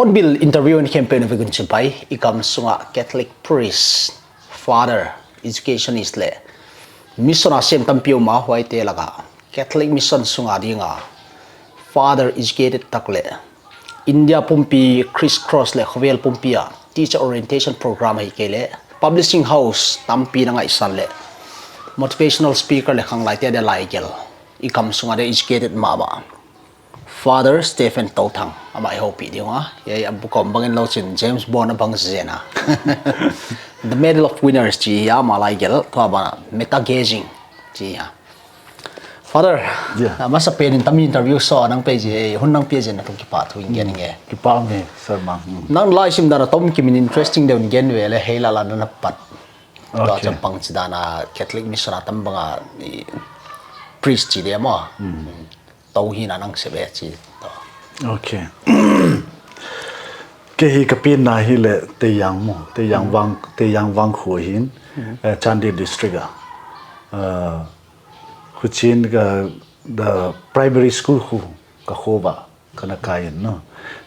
phone bill interview in campaign of Gunchipai, ikam sunga Catholic priest, father, educationist le. Mission asem tampio ma huay te laga. Catholic mission sunga dinga. Father educated takle. India pumpi crisscross le khwel pumpia. Teacher orientation program hai kele. Publishing house tampi na nga isan le. Motivational speaker le khang lai te de lai gel. Ikam sunga de educated mama. Father Stephen Touthang. I hope it yeah, bukom bangin lochin James Bond bang zena. The medal of winners ji ya malai gel to ba meta gazing ji ya. Father, masa pen in tami interview so nang page hunang page na tum ki pa thu ingen nge. Ki pa me sir ma. Nang lai sim da tom ki min interesting de ingen we le hela la na pat. Do cham pang chidana Catholic mission atam banga priest ji de mo. Tàu hi na nang sebe chi to. Okay. Ke hi kapin na hi le te yang wang khu hin Chandi district Huchin the primary school khu ka khoba kana kain no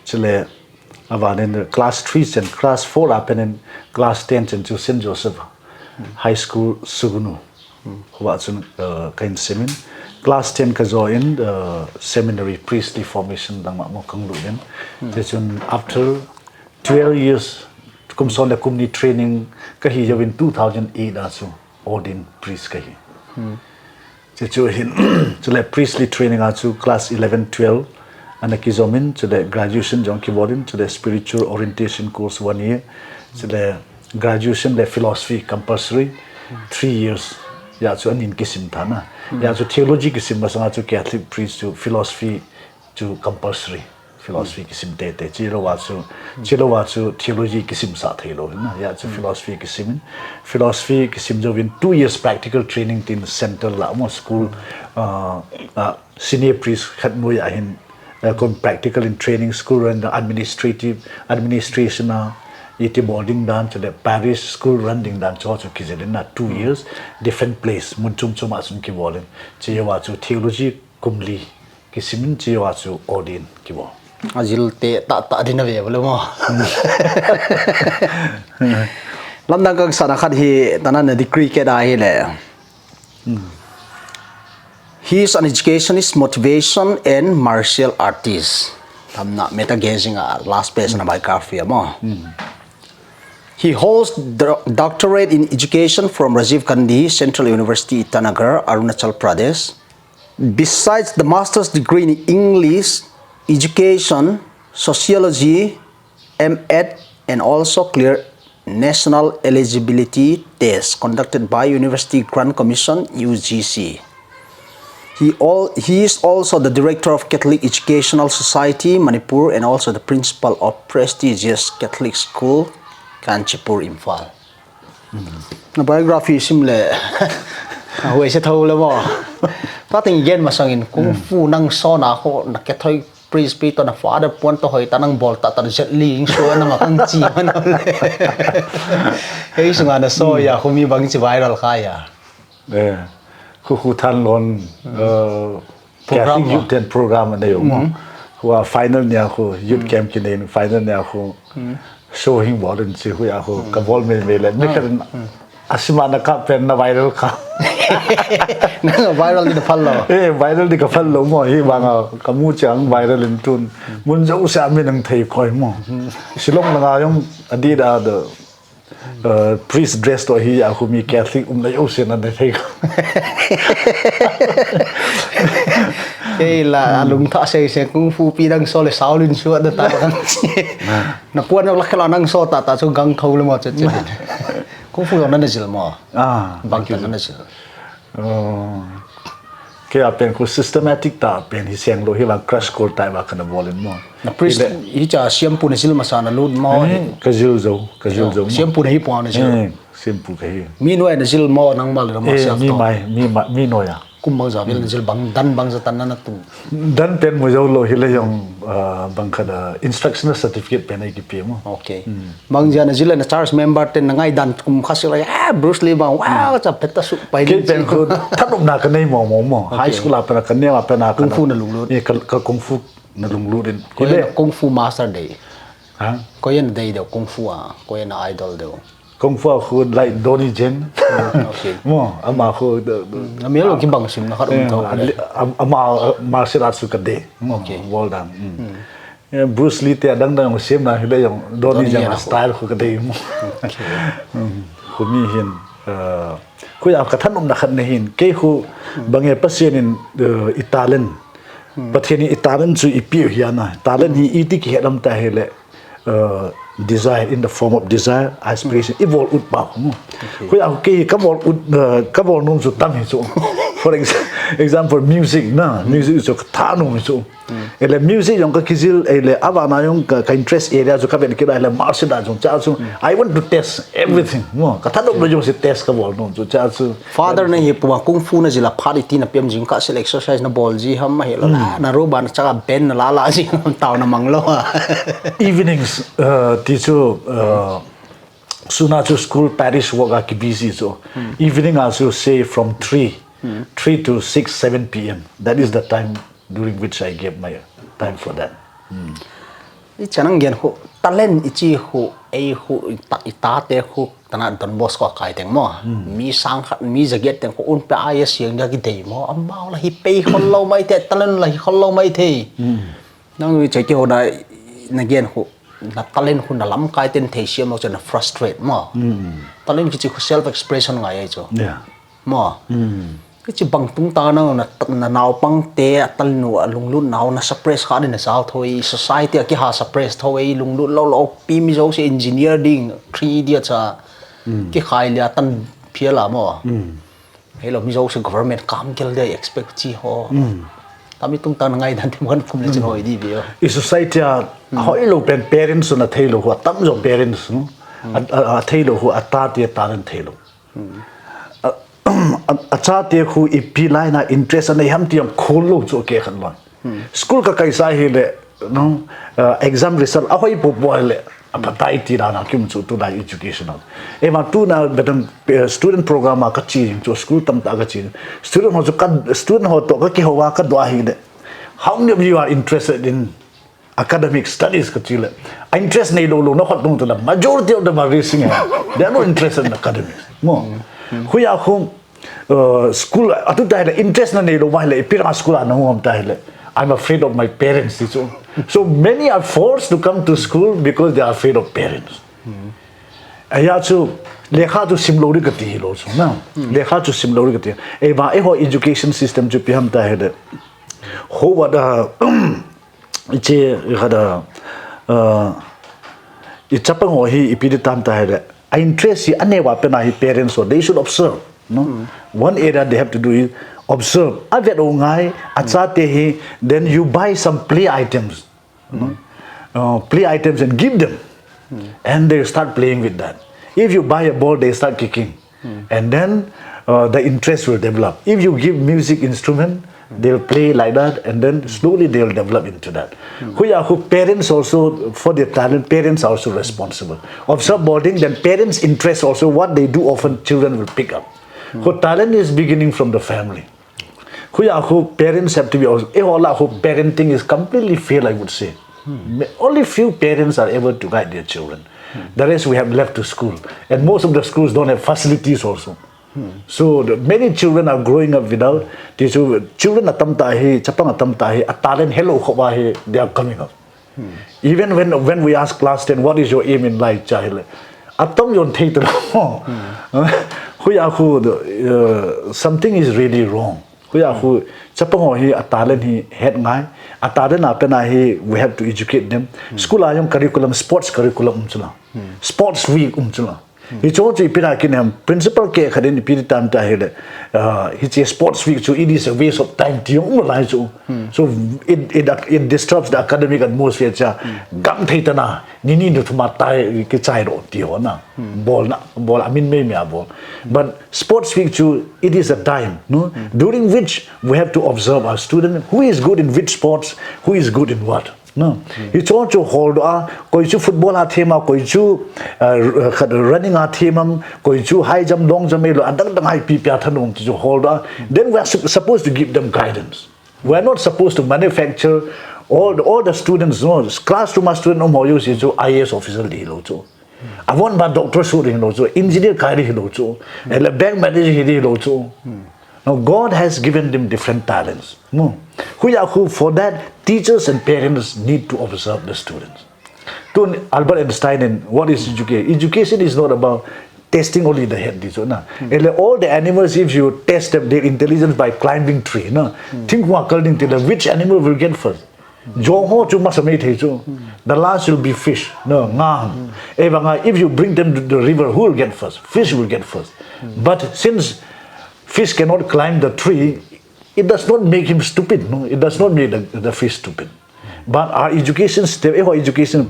chile awan in class 3 and class 4 happen in class 10 and to St Joseph high school sugunu huwa chun kain semin class 10 ka zo in seminary priestly formation dang ma mo kang lu den chun after 12 years kum son the kumni training ka hi in 2008 asu ordained priest ka hi chu hin chu le priestly training asu class 11 12 and ki zomin chu the graduation jong ki bodin chu the spiritual orientation course 1 year chu the graduation the philosophy compulsory 3 years ya chu anin kisim thana ya chu theology kisim masanga chu Catholic priest to philosophy to compulsory philosophy kisim te chilo wa chu theology kisim sa thelo na ya chu philosophy kisim jo in 2 years practical training in center la mo school senior priest khat mo ya hin kon practical in training school and administration iti boarding dan to the parish school running dan cho kizilin na 2 years different place munchum chuma sun ki bolen chewa chu theology kumli kisimin chewa chu odin kibo Azil te ta dina ve bole mo. Lamdang kang sana khat hi tanan degree ke da hi le. He is an educationist, motivation and martial artist. Tamna meta gazing last page na biography mo. He holds doctorate in education from Rajiv Gandhi Central University, Itanagar, Arunachal Pradesh. Besides the master's degree in English, education, sociology, M.Ed, and also clear national eligibility test conducted by University Grant Commission, UGC. He is also the director of Catholic Educational Society, Manipur, and also the principal of prestigious Catholic school, Kanchipur, Imphal. Na biography simle huwag siya thawla mo. Pating gen masangin kung fu nang so na ako na Catholic priest pito na father punto hoy tanang bolta tan jet ling so na makang chi man hey sunga na so ya kumi bang si viral kaya khu than lon program youth program na yo mo wa final nya khu youth camp kinin final nya khu showing bolen chi hu ya khu ka bol me le me kan asimana ka pen na viral ka na viral di follow viral di ka follow mo hi banga kamu chang viral in tun mun jau sa mi nang thei khoi mo silong na yung adida the priest dressed to hi aku mi Catholic na yo sen na thei la alung tha se kung fu pi dang so le saulin su da ta kan na puan la khala nang so ta chu gang thau le mo che che kung fu na jil mo bang ki na jil ke apen ku systematic ta pen hi seng lo hi wa crash course ta wa kana bolin mo na priest hi cha siampu na sil masana lud mo ka jil zo siampu na hi po na jil simple ka hi mi no na jil mo nang mal mo siam to mi no ya kumbang za bil jil bang bang za tan na tu dan pen mo zo lo hi le yong bang kada instructional certificate pen ai ki pe mo okay bang ja na jil na church member ten ngai dan kum khasil Bruce Lee bang wow cha peta su pai ke pen ko thadum na ka nei mo high school apena ka ne apena kung fu na lunglut ka kung fu na lunglut ko kung fu master day Huh? Ko yan day daw kung fu ko yan na idol daw. Kung fu khu like Donnie Jen. Okay. Mo ama khu Namil lo kimbang sim na karum tau. ama martial arts ka de. Okay. Well done. Bruce Lee te dang dang sim na hila yung Donnie Jen style khu ka de mo. Khu mi hin khu ya ka than na khat ne hin ke khu bange pasien in Italian. Patheni Italian chu ipi hiana. Italian hi iti ki hedam ta hele desire in the form of desire aspiration evolve ut ba ko ya ke ka bol num chu tam hi chu for example music na music chu tha num chu ele music yong ka kizil ele avana yong ka interest area chu ka ben ki ele martial arts cha chu I want to test everything mo ka tha dom lo se test ka bol num chu cha chu Father na hi puwa kung fu na jila phari ti na pem jing ka sel exercise na ball ji ham ma helo na ro ban cha ben na la ji taw na manglo evenings teacher suna to school parish work ki busy so evening also say from 3 to 6 7 p.m. that is the time during which I gave my time for that. I chanang gen ho talent ichi ho ai ho ita te ho tana don boss ko kai teng mo mi sang khat mi jaget teng ko un pa ai siang da ki dei mo amao la hi pe khol lo mai te talent la hi khol lo mai the nang wi che ki ho da na gen ho na talent ho na lam kai ten the siam lo chen frustrate mo talent ki chi self expression ngai ai cho Yeah. mo cái chỉ bằng tung ta nó là nào bằng té tal nụ lung lút nào na suppress khá đi là sao thôi society cái ha suppress thôi lung lút lâu lâu pim dấu sẽ engineering 3D cha cái khai là tan phía là mà hay là mi dấu sẽ government cam cái đây expect chi ho tami tung ta ngay dan thêm con phum lên hồi đi biểu In society hỏi lo parents na thei lo ho tam jo parents no thei lo ho ata te ta thei lo acha te khu ipi lai na interest na ham tiam khol lo cho ke khan lon school ka kaisa hi le no exam result a hoi po po le apatai ti na kim chu to da educational e ma tu na betam student program ka chi cho school tam ta ka chi student ho ka student ho to ka ki ho wa ka do hi de how many of you are interested in academic studies ka chi le interest nei lo lo no khot tung to la majority of them are racing they are not interested in academics mo huya khum school atu ta interest na nei lo mai le pira school na hom ta le I'm afraid of my parents so many are forced to come to school because they are afraid of parents aya chu lekha chu simlo ri gati lo chu na lekha chu simlo ri gati e ba e ho education system chu piham ta he ho wa da che hada I chapang ho hi ipidi tam ta he interest hi ane wa pe na hi parents so they should observe no one area they have to do is observe avet ongai acha te hi then you buy some play items play items and give them and they start playing with that if you buy a ball they start kicking and then the interest will develop if you give music instrument they'll play like that and then slowly they'll develop into that who parents also for their talent parents are also responsible observe boarding then parents interest also what they do often children will pick up talent is beginning from the family who parents have to be also parenting is completely fail I would say only few parents are able to guide their children the rest we have left to school and most of the schools don't have facilities also so many children are growing up without children atam ta hi chapang atam ta hi a talent hello khowa hi they are coming up even when we ask class 10 what is your aim in life child atam yon thei to who something is really wrong who chapang hi a talent hi head ngai a talent apena hi we have to educate them school ayong curriculum sports curriculum chula sports week chula hi cho chi pira kin ham principal ke khaden pi tam ta hele hi che sports week so it is a waste of time tiong lai so it disturbs the academic atmosphere cha gam theitana ni nu thuma tai ke chai ro ti ho na ball amin me me ball but sports week chu it is a time no during which we have to observe our student who is good in which sports who is good in what no hi cho hold koi chu football a thema koi chu running a themam koi chu high jump long jump lo dang hai pi pya thanong chu hold then we are supposed to give them guidance we are not supposed to manufacture all the students know classroom student no more use so IAS officer li lo cho I want my doctor so ring lo cho engineer kai ri lo cho and bank manager hi lo cho now God has given them different talents no who for that teachers and parents need to observe the students to Albert Einstein and what is education is not about testing only the head so na all the animals if you test them their intelligence by climbing tree no think according to which animal will get first the last will be fish no if you bring them to the river who will get first fish will get first but since fish cannot climb the tree it does not make him stupid no it does not make the fish stupid but our education step education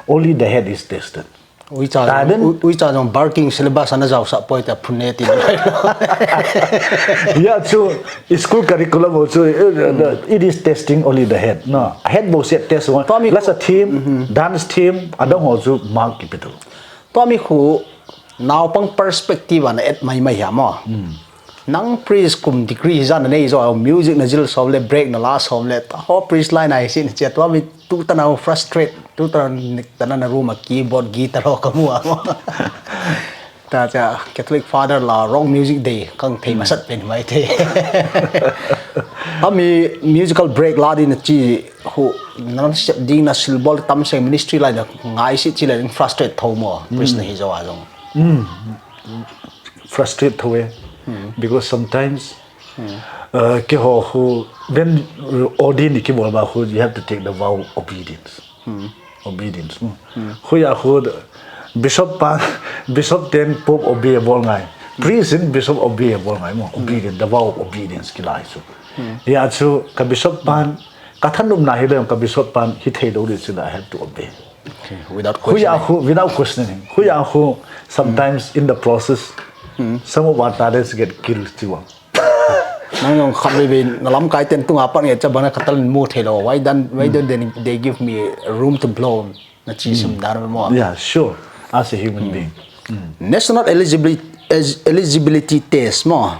only the head is tested we charge on barking syllabus and as sa point a puneti yeah so school curriculum also it is testing only the head no head both set test one let's a team dance team I don't also mark capital Tommy who now pang perspective an at my mo nang priest kum degree zan nei zo music na jil so le break na last home le ho priest line I sin che to mi tu tanaw frustrate tu tanan na room a keyboard guitar ho kamu ta cha Catholic father la rock music day kang thei masat pen mai the ami musical break la din chi hu nan step ding na silbol tam se ministry line ngai si chi le frustrate thomo priest na hi zo a jong frustrate thowe because sometimes when ordained you have to take the vow of obedience obedience bishop then pope obey ngai priest bishop obey ngai mo obedience the vow of obedience kilai so ya chu ka bishop pan kathanum na hilem ka bishop pan hi thei do ri I have to obey without questioning sometimes in the process some of our talents get killed too nang khamle bin nalam kai ten tunga pan ye chabana khatal mu thelo why don't they give me room to blow na chi sim dar mo yeah sure as a human being national eligibility test mo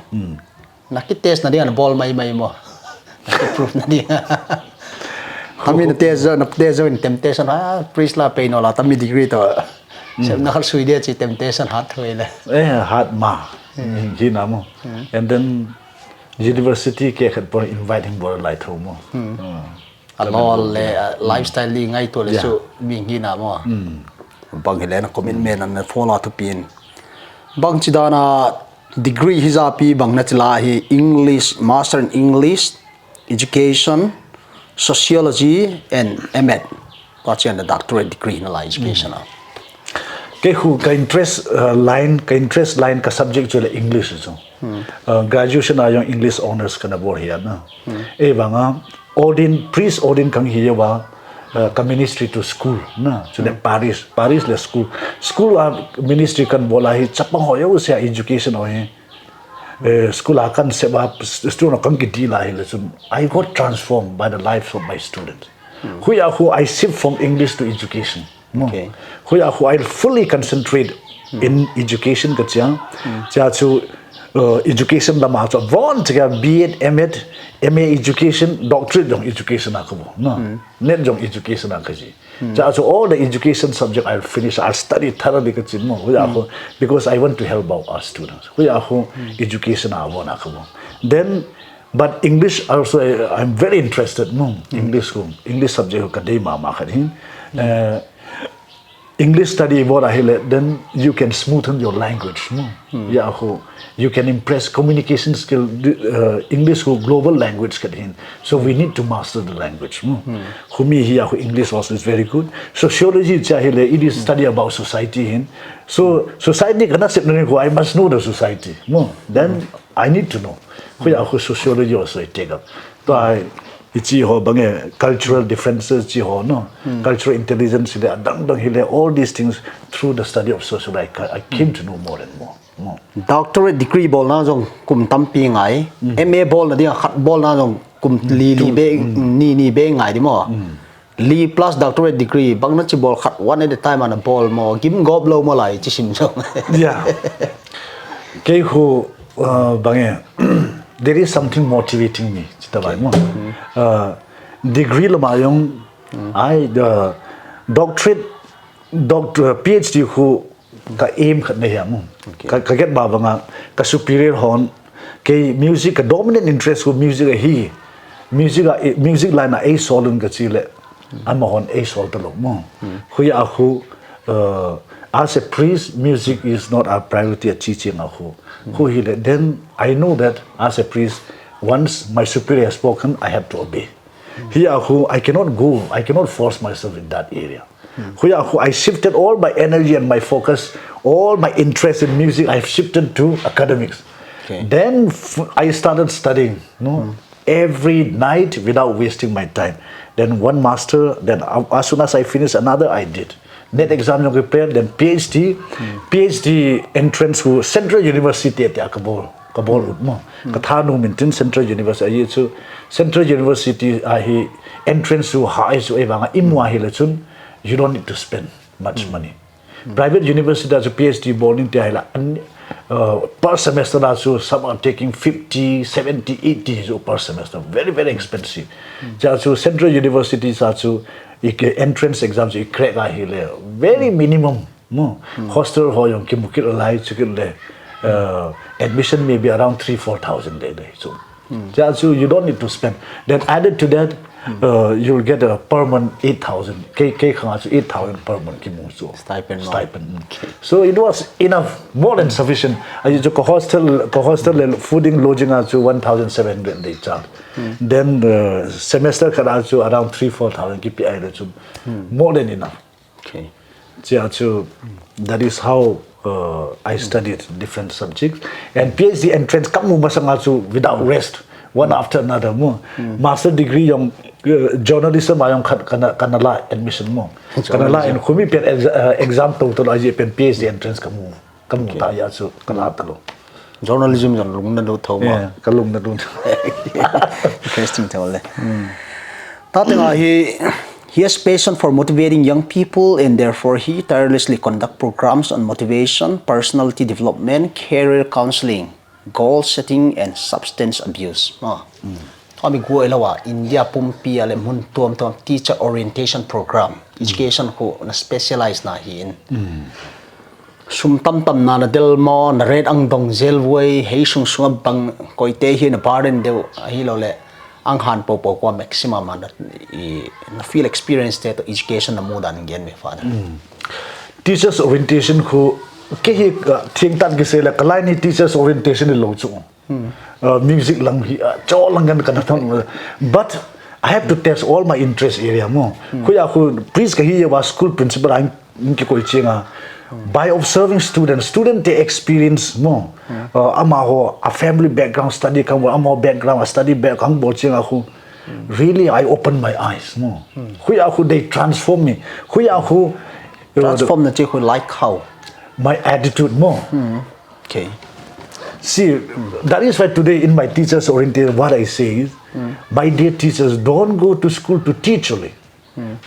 naki test na dia na ball mai mo naki proof na dia kami na test in temptation priest la pay no la tami degree to sem na khal sui dia chi temptation hat hoile hat ma ji na mo and then university ke khat por inviting bor lai tho mo alol le lifestyle li ngai to le so mi ngi na mo bang hele na commitment an follow to pin bang chidana degree hiza pi bang na chila hi English master in English education sociology and MEd pachian the doctorate degree in education ka interest line ka subject jo English so graduation ayong English honors kana bor here na e banga priest ordin kang hiya ba ka ministry to school na so the Paris le school ministry kan bola hi chapang hoyo se education hoye school akan seba student kan ki di la hi I got transformed by the lives of my students who I shift from English to education okay who I fully concentrate in education cha chu education la ma cha von cha B.Ed M.Ed MA education doctorate jong education akabo no net jong education akaji cha chu all the education subject I'll finish I'll study thoroughly kachin mo because I want to help our students education awon akabo then but English also I'm very interested English subject kadema ma kharin English study what I then you can smoothen your language you can impress communication skill English global language so we need to master the language English also is very good sociology it is study about society so society I must know the society then I need to know sociology also I take up so cultural differences cultural intelligence all these things through the study of sociology I came to know more and more doctorate degree bol na jong kum tampi ngai MA bol na dia khat bol na jong kum li be ni be ngai di mo li plus doctorate degree bang na chi bol khat one at a time on a ball mo gim gob lo mo lai chi sim jong yeah ke hu there is something motivating me degree lama yung I the doctorate doctor PhD who ka aim khat na hiam ka get ba nga ka superior hon ke music ka dominant interest ko music hi music line na a solun ka chile ama hon a sol talok mo huya aku as a priest music is not our priority at teaching aku then I know that as a priest once my superior has spoken I have to obey here I cannot go I cannot force myself in that area I shifted all my energy and my focus, all my interest in music, I've shifted to academics. Then I started studying every night without wasting my time. Then one master, then as soon as I finished another, I did. Net exam yung prepare, then PhD entrance to Central University at Kabul mo. Kathanu mintin Central University. So Central University entrance to high so evanga imwa hilachun. You don't need to spend much money. Private university as a PhD boarding per semester also some are taking 50, 70, 80 per semester. Very, very expensive. So Central universities also entrance exams you crack very minimum. Hostel ho yung kimukit alai chukil admission maybe around 3,000-4,000 day. So you don't need to spend. Then added to that. You'll get a per month 8,000. 8,000 per month stipend. Okay. So it was enough, more than sufficient. I used to hostel fooding lodging also 1,700 they charge. Then semester also around 3,000-4,000 KPI more than enough. Okay. So that is how I studied different subjects and PhD entrance kamu masang also without rest. One after another mo. Master degree yung journalism ayong kanala admission mo. Kanala and kumi pen exam total aji pen PhD entrance kamu taya so kanatalo. Journalism yung lung na do thaw mo. Yeah, kalung na dun. Interesting thaw le. Touthang he has passion for motivating young people and therefore he tirelessly conduct programs on motivation, personality development, career counseling, goal setting and substance abuse. Kami go elawa India pumpi ale mun tuam teacher orientation program education ko na specialized na hin. Sum tam na del mo na red ang dong zelway hey sung sung bang koite hi na pardon de hilo le ang han po ko maximum na feel experience to education na muda ngien me father. Teachers orientation ko kehi thing tan gi sela kalai ni teachers orientation ni lo chu music lang hi cho lang kan kan but I have to test all my interest area mo kuya ko please kahi was school principal ang ki ko chinga by observing student they experience mo amaho a family background study kam amo background study background bo chinga ko really I open my eyes mo kuya ko they transform me kuya ko transform na chi ko like how my attitude more. Okay. See, that is why today in my teachers orientation, what I say is, my dear teachers, don't go to school to teach only.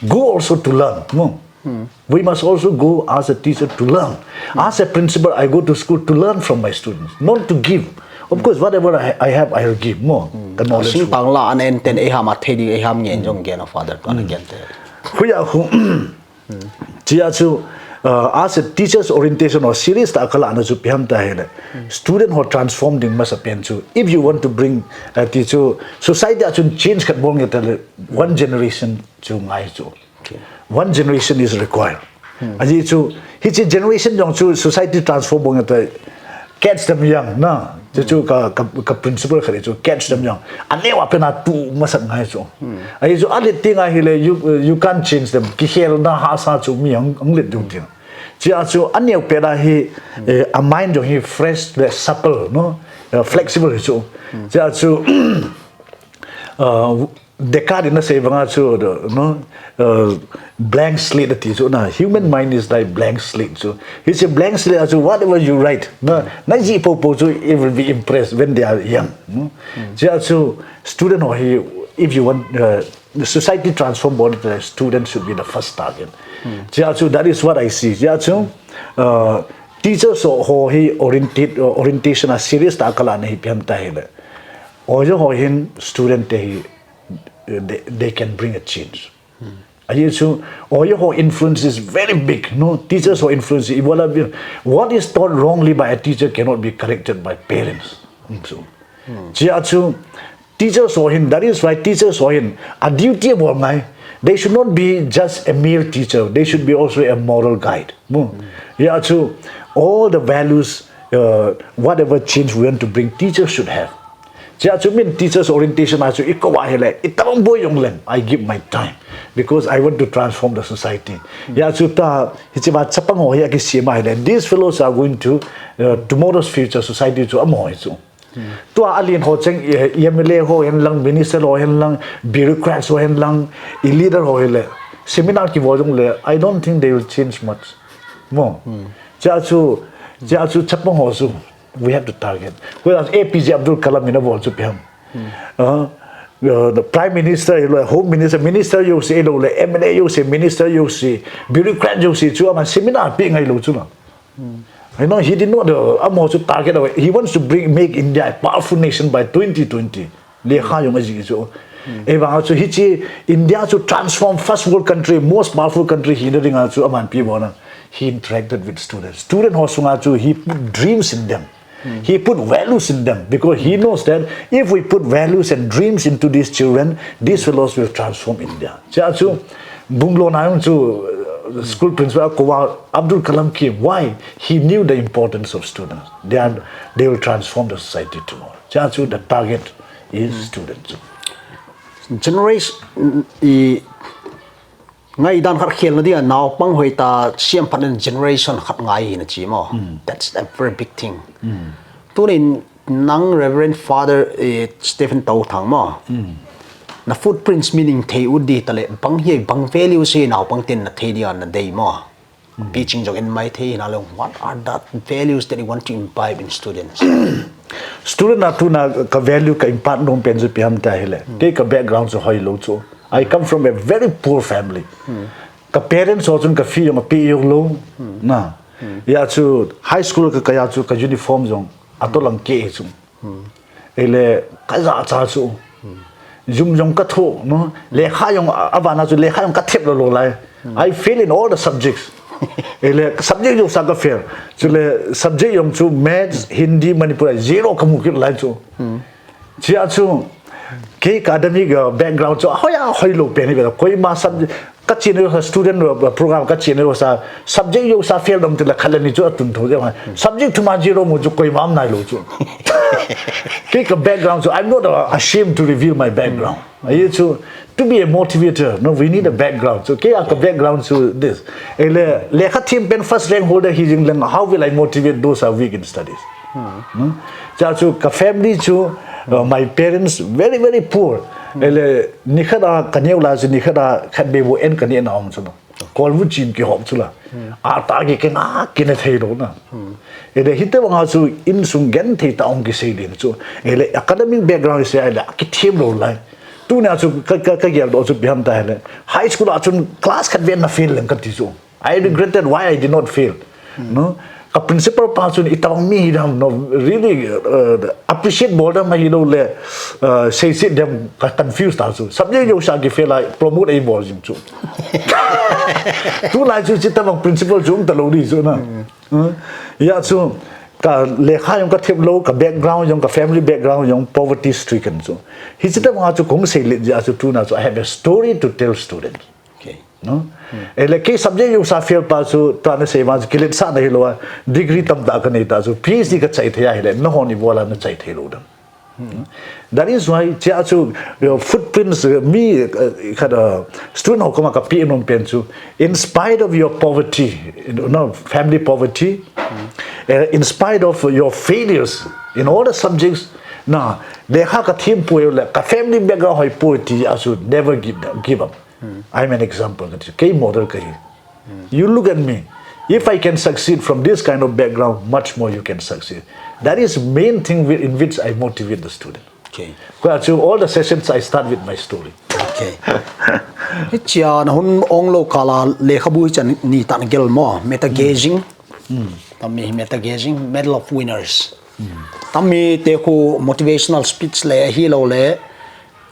Go also to learn. No. We must also go as a teacher to learn. As a principal, I go to school to learn from my students, not to give. Of course, whatever I have, I will give more. Sing pang la an enten eham athedi eham ngen jong gen of father to again. Kuya hu. Chia chu as a teacher's orientation or series ta akala na chu piham ta hele student who transformed in masa pen chu if you want to bring teacher society chu change kat bong yata one generation chu ngai chu one generation is required aji chu hi generation jong chu society transform bong yata catch them young na chu ka principal khare chu catch them young anewa pena tu masak ngai chu ai chu ale tinga hele you can't change them ki hel na ha sa chu mi ang let dung tin chia chu anew pera hi a mind jong hi fresh supple no flexible chu chia chu Descartes na say banga chu no blank slate ati so na human mind is like blank slate so it's a blank slate so whatever you write no na ji po so it will be impressed when they are young no so student or he if you want the society transform body the student should be the first target so that is what I see so teachers ho he orientation a serious ta kala na hi pyam ta hele ojo ho hin student te they can bring a change. So, or your influence is very big. No, teachers who influence what is taught wrongly by a teacher cannot be corrected by parents. So, teachers or him. That is why teachers or him a duty of my. They should not be just a mere teacher. They should be also a moral guide. So, all the values, whatever change we want to bring, teachers should have. So, mean teachers' orientation. I give my time because I want to transform the society. These fellows are going to tomorrow's future society to amoy. To alien ho cheng MLA ho hen lang minister ho hen lang bureaucrats ho hen lang leader ho hele seminar ki bojong le I don't think they will change much more. Jachu chapong ho su we have to target. Whereas APJ Abdul Kalam ina bol chu pem. The prime minister, home minister you say lo le MLA you say minister you say bureaucrat you say chu ama seminar pi ngai lo chu na. You know, he did not to target away. He wants to make India a powerful nation by 2020. So India to transform first world country, most powerful country. He interacted with students. He put dreams in them. He put values in them because he knows that if we put values and dreams into these children, these fellows will transform India. The school principal Abdul Kalam came. Why? He knew the importance of students. They will transform the society tomorrow. The target is students. Generation ngay dan khat khel na dia naw pang hoi ta siam phan generation khat ngai na chi mo. That's a very big thing. Tunin nang Reverend Father Stephen Touthang mo. Na footprints meaning thei udi tale bang hi bang value se naw pang tin na thei dia na dei mo. Teaching jog in my thei na long what are the values that you want to imbibe in students? Student na tu na ka value ka impact nom pen ju piam ta hele. Ke ka background so hoi lo cho. I come from a very poor family. Ka parents also ka fee ma pi yo lo na. Ya chu high school ka ya chu ka uniform jong atolang ke chu. Ele ka za cha chu. Zoom jong ka tho no lekha yong avana chu lekha yong ka thep lo lai. I fail in all the subjects. Ele subject yo sa ka fail. Chule subject yong chu maths, Hindi, Manipuri zero kamu ki lai chu. Chia chu ke academic background chu hoya hoi lo pe ni be koi ma subject ka chin student program ka chin sa subject yo sa fail dom tila khalani chu atun tho je subject tu ma zero mu chu koi mam nai lo chu. Ke ka background so I'm not ashamed to reveal my background. To be a motivator, no, we need a background. So, ke ka background so this. Ele lekha team pen first rank holder he jing lang. How will I motivate those who are weak in studies? So ka family chu my parents very very poor. Ele nikhada kanyau la chu nikhada khatbe bo en kani na om chu no. Kolvu chin ki hop chu la. Ata ge ke na kin thei ro na. Ele hite wang chu in sung gen thei ta ong ki sei lin chu. Ele academic background se ele ki thim lo lai. Tu na chu ka gel do chu biam ta hele. High school achun class khat ven na fail lang ka ti chu. I regretted why I did not fail. No. A principal person itawang mi hidam no really appreciate boredom ma hilo le say sit them confused also subject yo sa ki feel like promote a more jing chu tu lai chu chitawang principal jung ta lo ri chu na ya chu ka lekha yong ka thep lo ka background yong ka family background yong poverty stricken chu hi chitawang chu kong sei le ja chu tu na chu I have a story to tell students. Okay, no. Ele ke subject yo sa fail pa chu ta na sei ma kilet sa na hilo degree tam da ka nei ta chu PhD ka chai thaya hele no honi bola na chai thelo dam. That is why cha chu footprints me kada student ho kama ka pi nom pen chu in spite of your poverty, no family poverty, in spite of your failures in all the subjects, na lekha ka thim pu le ka family background hoi poverty asu never give up. I'm an example. Model you look at me. If I can succeed from this kind of background, much more you can succeed. That is main thing in which I motivate the student. Okay. So all the sessions I start with my story. Okay. Chia na hun ong lo kala lekhabu chan ni tan gel mo meta gazing. Tammi meta gazing medal of winners. Tammi te ko motivational speech le hilo le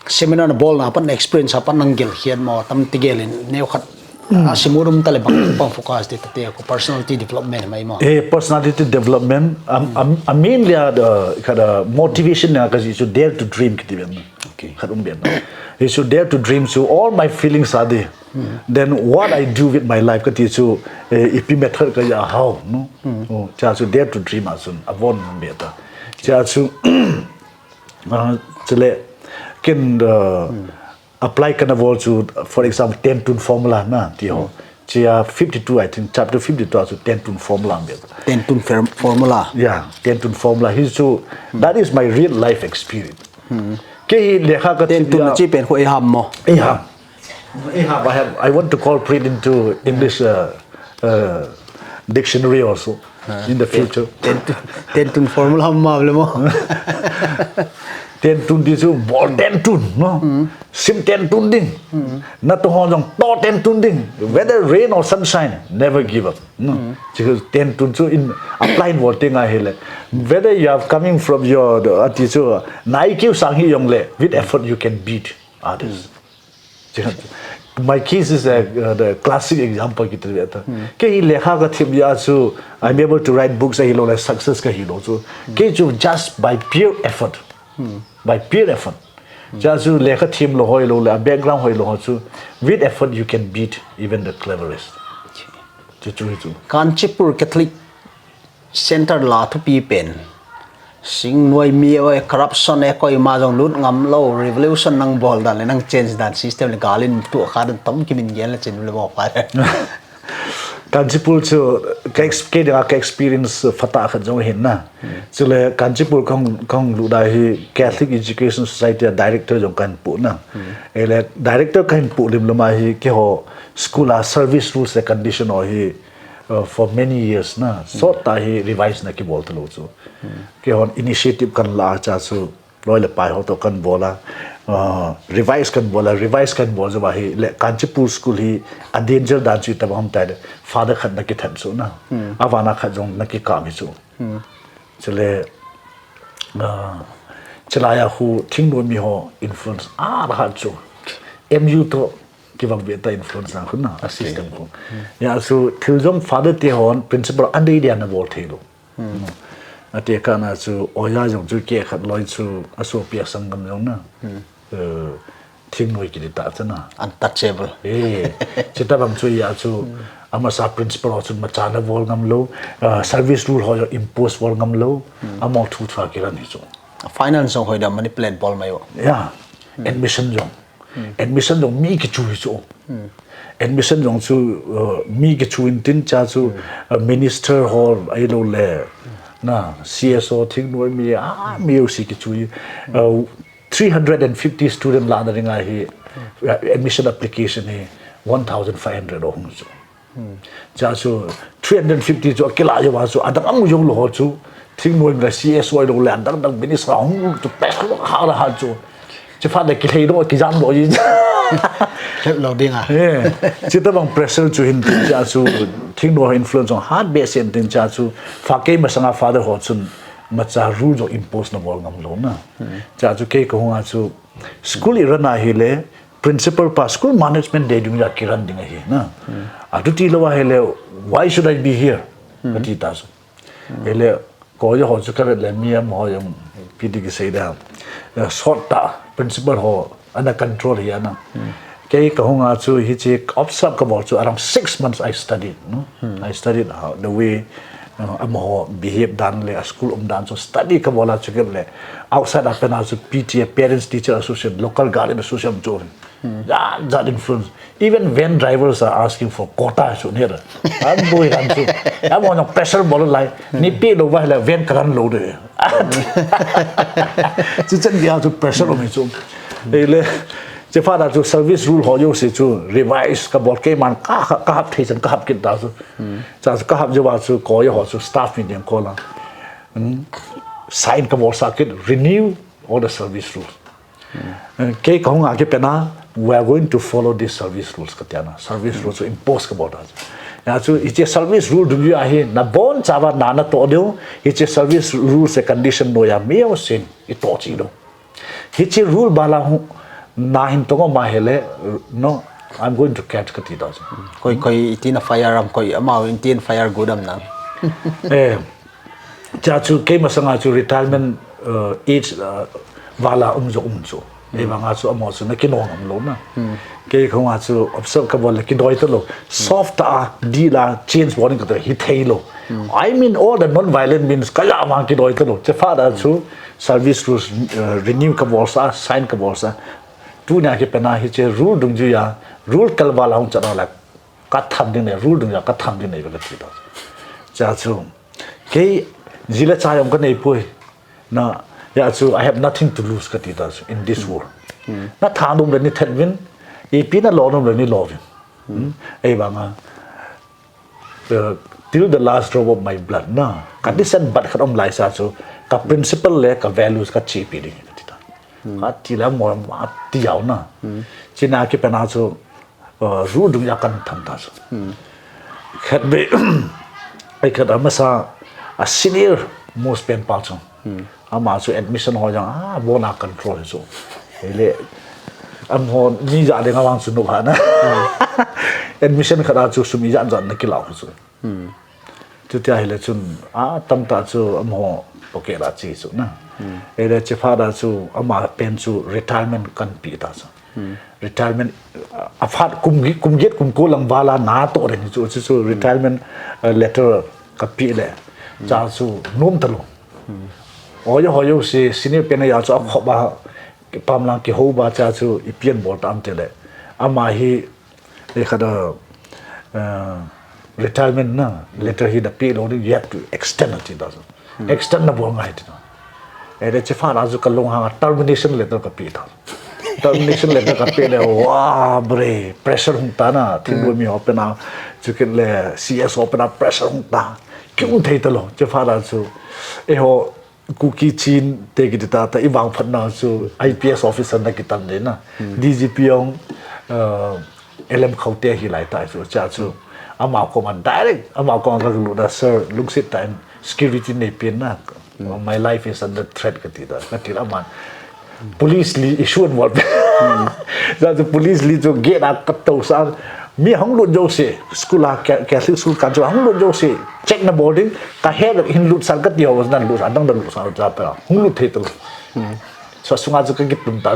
seminar na ball na pan experience pan nanggil hian mo tam tigelin neo khat simurum tale pang focus dito te ko personality development mai mo personality development mainly the kada motivation na kasi you should dare to dream kiti okay kharum ben you should dare to dream, so all my feelings are there. Then what I do with my life kati so if you method ka ya how no oh cha so dare to dream asun avon beta cha so chale can apply kind of also, for example, 10-tune formula na tiho. Chia 52, I think chapter 52 also 10-tune formula. 10-tune formula. Yeah, 10-tune formula. So that is my real life experience. Ke lekha ka 10-tune chi pen ko iham mo. Iham. I want to call print into English dictionary also in the future. 10-tune formula mo. 10-tune this ball 10-tune no sim 10-tune ding na to hong to 10-tune ding whether rain or sunshine never give up no because 10-tune so in applied wording I hele whether you are coming from your atiso naikiu sanghi yong le with effort you can beat others. My case is the classic example kita lihat. Ke lekha ka thim ya so I'm able to write books I lo success ka hilo so ke jo just by pure effort. By pure effort. Just you lekha team lo hoi lo la background hoi lo so with effort you can beat even the cleverest. Kanchipur Catholic Center la to pi pen. Sing noi mi oi corruption e koi ma jong lut ngam lo revolution nang bol dan le nang change dan system le galin tu kha dan tom kimin gen la chen le mo pa. Kanchipur so ka experience fata kha jong hin na chule Kanchipur kong lu da hi Catholic Education Society director jong kan pu na ele director kan pu lim lama hi ke ho school service rules and condition or hi for many years na so ta hi revise na ki bol lo chu ke hon initiative kan la cha su loi le pai ho to kan bola revise kan bola ba hi le Kanchipur school hi a danger dan chu ta bam ta father khat na ki tham su na awana khat jong na ki ka mi chu chale chalaya hu thing no mi ho influence ha chu mu to give up beta influence na khun na system ko ya so thiljong father te hon principal ande dia na bol thelo ate kana chu oya jong chu ke khat loi chu aso pia sangam jong na thing noi ki ta chana Untouchable. chita bang chu ya chu ama sa principal chu ma chana bol ngam lo service rule ho impose bol ngam lo ama thu thwa ki ran hi chu Finance jong hoi da manipulate ball mai. ya admission jong mi ki chu hi chu admission jong chu mi ki chu in tin cha chu minister hall ai lo le na CSO thing no mi music ki chu 350 student la ring hi admission application hi 1500 ong chu cha chu 350 chu akila ya wa chu adang ang jong lo ho chu thing no mi CSO lo le andang minister hong to pass ha chu chứ phát được cái thấy đó cái giam đó gì Lâu đi à chứ ta bằng pressure cho hình tin cha su thing đó influence on hard base in tin cha su pha cái mà sang father hot sun mà cha rule jo impose na bol ngam lo na cha su cái ko nga su school irana hele principal pa school management de dung ya kiran ding hi na adu ti lo wa hele why should I be here ati ta su hele ko yo ho su ka le mi am ho yam pidi ki sei da short ta principal ho under control here na cái kahunga chu hi che observe ka bol chu around 6 months I studied I studied how the way amo behave dan le school dan so study ka bola chu le outside up na so PTA parents teacher association local guardian association jo that influence even van drivers are asking for quota so near am boy ran chu am on pressure bol lai ni pi lo wa la van kan lo de chu chen dia chu pressure lo mi chu le che fa da chu service rule ho yo se chu revise ka bol ke man ka hap thei chan ka hap kin da chu cha ka hap jo wa chu ko yo ho chu staff meeting ko la sign ka bol circuit renew all the service rules ke ka nga ke pena we are going to follow these service rules katiana service rules impose ka bol da ya chu it's a service rule du ya he na bon chawa na na to do it's a service rules a condition no ya me o sin it to chi do it's a rule bala hu na hin tonga ma hele no I'm going to catch ka ti da koi itin fire am koi amao itin fire godam na eh cha chu ke ma sanga chu retirement age wala zo e ba nga chu amo chu na kinong am lo na ke khong chu observe ka bol ki doi to lo soft di la change warning ka hi thei lo I mean all the non violent means kaya ma ki doi to lo che fa da chu service rules renew ka bol sa sign ka bol sa tu na ke pena hi che rule dung ju ya rule kal wala hong cha la ka tham ding ne rule dung ya ka tham ding ne ba ti da cha chu ke zila cha yom ka nei pui na ya chu I have nothing to lose ka ti da in this world na tha dum le ni that win e pi na lo dum le ni lo win e ba nga till the last drop of my blood na condition but khadom lai sa chu ka principle le ka values ka chi pi ding ti da ka ti la mo ma ti yaw na china ki pena chu ru dum ya kan tham ta chu khat be ai khat amasa a senior most pen pa chu ama chu admission ho jang bona control chu hele am ho ni ja de ngawang chu no ha na admission khada chu sumi jan jan na kilaw chu tu tia hele chun tam ta chu am ho poke ra chi chu na ele che fa da chu ama pen chu retirement kan pi ta chu retirement afat kum get kum ko lang bala na to re chu chu retirement letter ka pi le cha chu nom ta lo hoyo si senior pen ya chu kho ba pam lang ki ho ba cha chu ipian bol tam te le ama hi e khada retirement na letter hi da pi lo you have to extend it does extend na bo ngai ti e de che fa ra chu ka long ha termination letter ka pi ta termination letter ka pi le wa bre pressure hung ta na thing mi open na chu ken le cs open up pressure hung ta kyung thei ta lo che fa ra chu e ho cookie chin te ki ta ta ibang phat na chu IPS officer na ki tam de na DGP ong LM khote hi lai ta chu cha chu ama ko man direct ama ko ga lu da sir look sit time security ne pin na my life is under threat ka ti da ka ti la man police li issue what da the police li to get up ka to sa mi hong lu jo se school Catholic school kan jo hong lu jo se check na boarding ka head in lu sal ka ti ho na lu sa dang lu sa ja pa hong lu the to so sunga ju ka git pum ta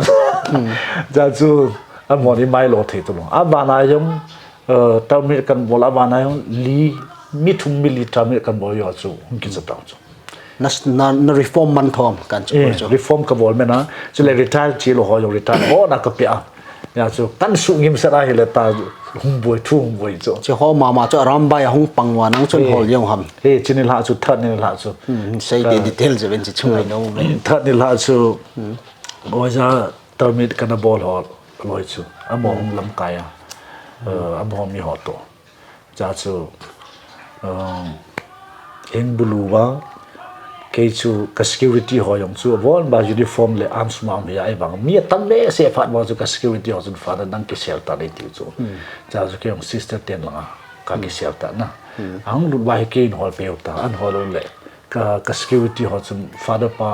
ja ju amoni mai lo the to a ba na yom tamil kan bola ba na yom li mi thum mi li tamil kan bo yo chu hong ki cha ta chu na reform man thom kan chu reform ka bol me na chule retire chi lo ho yo retire o na ka pia ya chu tan su ngim sa ra hele ta hum boi thu hum boi chu che ho ma chu ram ba ya hong pangwa nang chun hol yong ham he chin la chu thad ni la chu sei de detail je ben chi chungai no thad ni la chu oja tamil kan bol ho loi chu amo hum lam kaya amo mi ho to cha chu eng bulu ba ke chu ka security ho yong chu bon ba uniform le arms ma me ai bang mi tam le se fat mo chu ka security ho chu fa da dang ki sel ta le ti chu cha chu ke yong sister ten la ka ki sel ta na ang lu ba ke in hol pe ta an hol le ka security ho chu father pa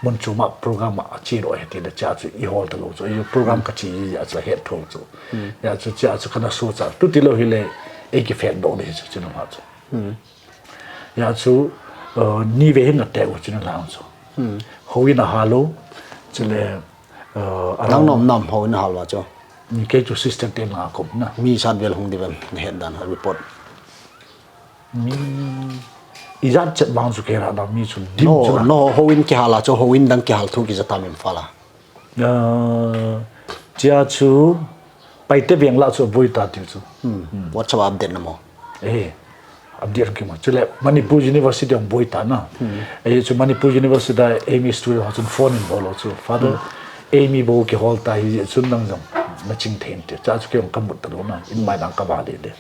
mon chu ma program a chi ro he ti da cha chu I hol ta lo chu I program ka chi ya chu head thong chu ya chu cha chu kana so cha tu ti lo hi le e ki fet do le chu no ha chu ya chu ni ve hin te u chin la so ho in a halo chile nang nom ho na halwa cho ni ke chu system te la ko na mi san vel hong divan hen dan report mi izat chat bang su ke ra da mi chu dim chu no ho in ki hala cho ho in dang ki hal thu ki jata mem fala chia chu pai te beng la chu boi ta ti chu what up update na mo update ke ma chule Manipur University of Boita na e chu Manipur University Amy student ha chun phone in bolo chu father Amy bo ke hol ta hi chun nang jong na ching then te cha chu ke kam mut ta na in mai dang ka ba de de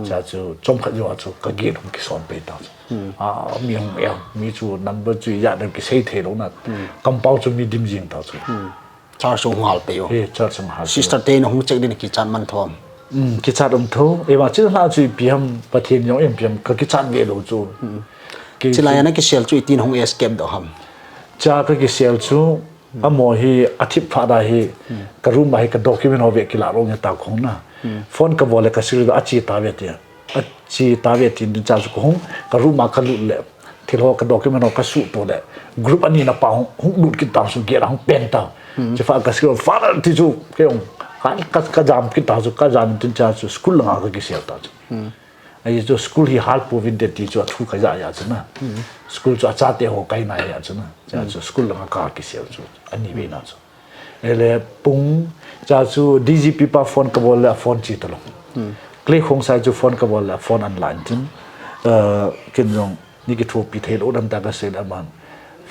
cha chu chom kha yo chu ka ge hum ki son pe ta mi hum ya mi chu number chu ya de ki sei the lo na compound chu mi dim jing ta chu char so hal pe yo char so hal sister te no hong check din ki chan man thom ki chat tho e ma chin la chu piam pathin yong em piam ka ki chat ve lo chu chila yana ki sel chu tin hong escape do ham cha ka ki sel chu amo hi athip phada hi karum bai ka document hobe kila ro nya ta khong na phone ka bole ka sir achi ta ve ti achi ta ve tin cha su khong karum ma khalu le thilo ka document ka su to le group ani na pa hong lut ki ta su ge ra hong pen ta che fa ka sir fa ti ju ke ong ka jam ki ta su ka jam tin cha su school la ka ki sel ta ai jo school hi hal po vin de ti jo thu ka ya chana school cho cha te ho kai na ya chana cha jo school la ka ki sel jo ani ve na jo ele pung cha chu dgp pa phone ka bol la phone chi to lo kle khong sa ju phone ka bol la phone online tin kin jong ni ki thu pi thel odam ta ka se da man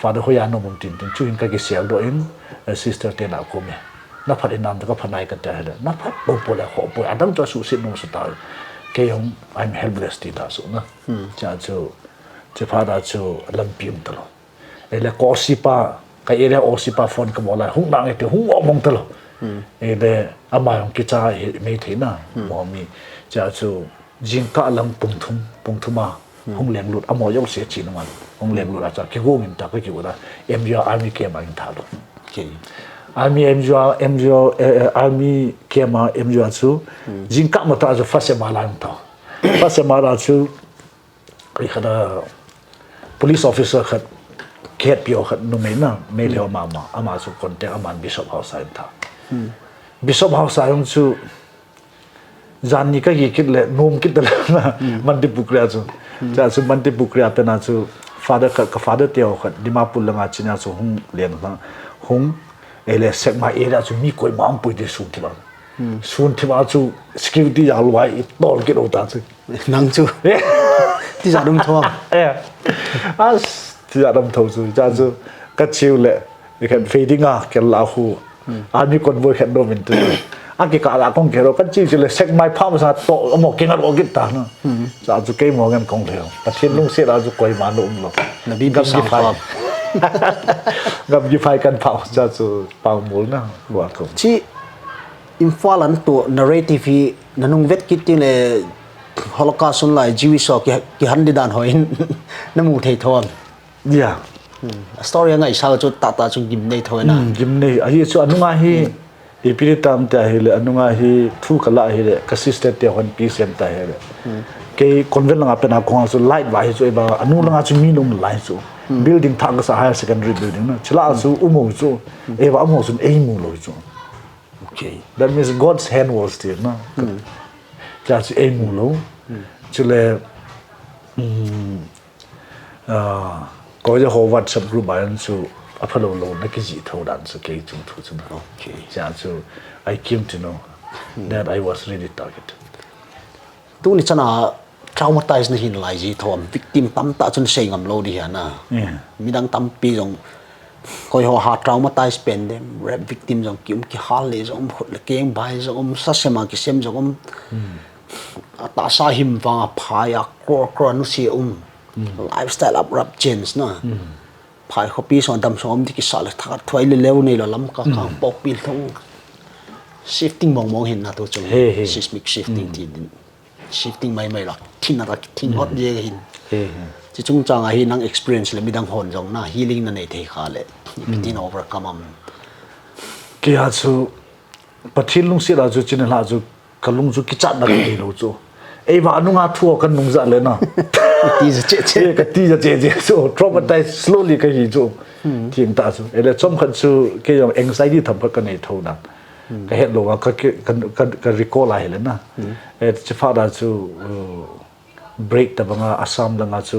father ho ya no mum tin tin chu in ka ki sel do in sister te na ko me na phat inam ta ka phanai ka ta da na phat bo po la ho po adam to su sit no su ta ke yong I'm helpless ti ta su na cha chu che pha da chu lam pim to lo ele ko si pa ka area o si pa phone ka bola hung dang e te hung o mong to lo ele ama yong ki cha me the na mo mi cha chu jing ka lam pung thuma hung leng lut amo yong se chi na man hung leng lut a cha ki go min ta ka ki da MJ army ke ma in tha lo okay army army ke ma MJ chu jing ka ma ta ju fa se ma la ta fa se ma la chu ri khada police officer khat khet pio khat no me na me le ma ama chu contact aman bishop house sai tha bishop house ayong chu jan ni ka gi kit le nom kit le na man di bukra chu cha chu man di bukra pe na chu father teo khat dimapur langa china chu hung len na hung ele sek ma era chu mi koi mam pui de sun thiba chu security ya lwai tol ke ro ta chu nang chu ti za dum tho as ti za dum tho chu cha chu ka chiu le we can fading a ke la hu army convoy khat do min tu a ke ka la kong ke ro ka chiu chu le sek mai pham sa to mo ke na ro git ta na cha chu ke mo ngam kong leo ta thiên lung se la chu koi ma no lo na bi bi sang pham gặp như phải cần phao ra cho phao muốn nào quả không chi Imphal an to narrative hi nanung vet kit ti le holocaust on lai Jewish ki han didan hoin namu thei thon yeah story ngai sa chu ta chu gim nei thoi na gim nei ai chu anunga hi ipiritam ta hi le anunga hi thu kala hi le consistent te hon peace em ta hi le ke convent langa pena khong su light wa hi chu ba anu langa chu mi lung lai chu building thang sa higher secondary building na chila su umo chu e ba amo su ei mu lo chu okay that means God's hand was there na cha chu ei mu lo chule ko je ho WhatsApp group ban su apalo lo na ki ji tho dan su ke chu thu chu okay cha chu I came to know that I was really targeted tu ni chana traumatized na hin lai ji thom victim tam ta chun sei ngam lo di hana midang tam pi jong koi ho ha traumatized pen dem rap victim jong kim ki hal le jong khut le keng bai jong sa sema ki sem jong ta sa him wa phaya kro nu si lifestyle up rap change na phai khopi so dam so di ki sal tha thoi le lew nei lo lam ka pok pil thong shifting mong hin na to chung seismic shifting ti shifting mai la thin na thin hot je hin chi chung chang a hi nang experience le midang hon jong na healing na nei the kha le tin overcome am ki ha chu pathil lung si la chu chin la chu kalung chu ki chat na ki lo chu ei ba anunga thu kan nung za le na ti je ka ti je so traumatized slowly ka hi chu thing ta chu ele chom khan chu ke yong anxiety tham ka nei tho na ka het lo ka recall ai le na et chifa da chu break ta banga assam langa chu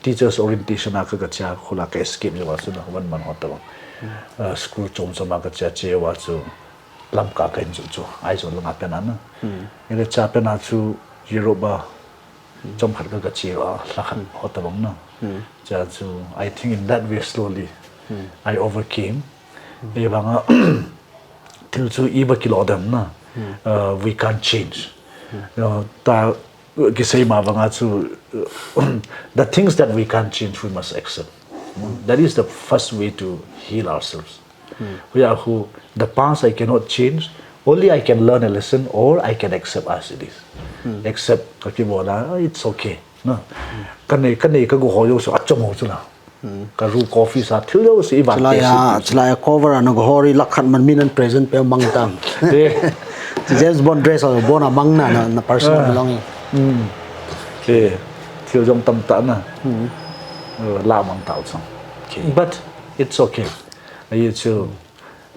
teachers orientation a ka cha khula ka escape jo wa chu na wan man hot ta school chom choma ka cha che wa chu lam ka ka chu ai zo langa pe na na ele cha pe na chu Europe chom khat ka che wa la khan hot ta bang na cha chu I think in that way slowly I overcame e banga till to iba kilo them na we can't change ta ki say ma banga chu the things that we can't change we must accept that is the first way to heal ourselves we are who the past I cannot change only I can learn a lesson or I can accept as it is accept ka ki bola it's okay na kan nei ka go ho yo so achom ho chu na ka ru coffee sa thil yo si ba chlaya cover an hori lakhat man min an present pe mangtam James Bond dress or bona mangna na personal belonging ke thil jong tam ta na la mang tao chang but it's okay ai chu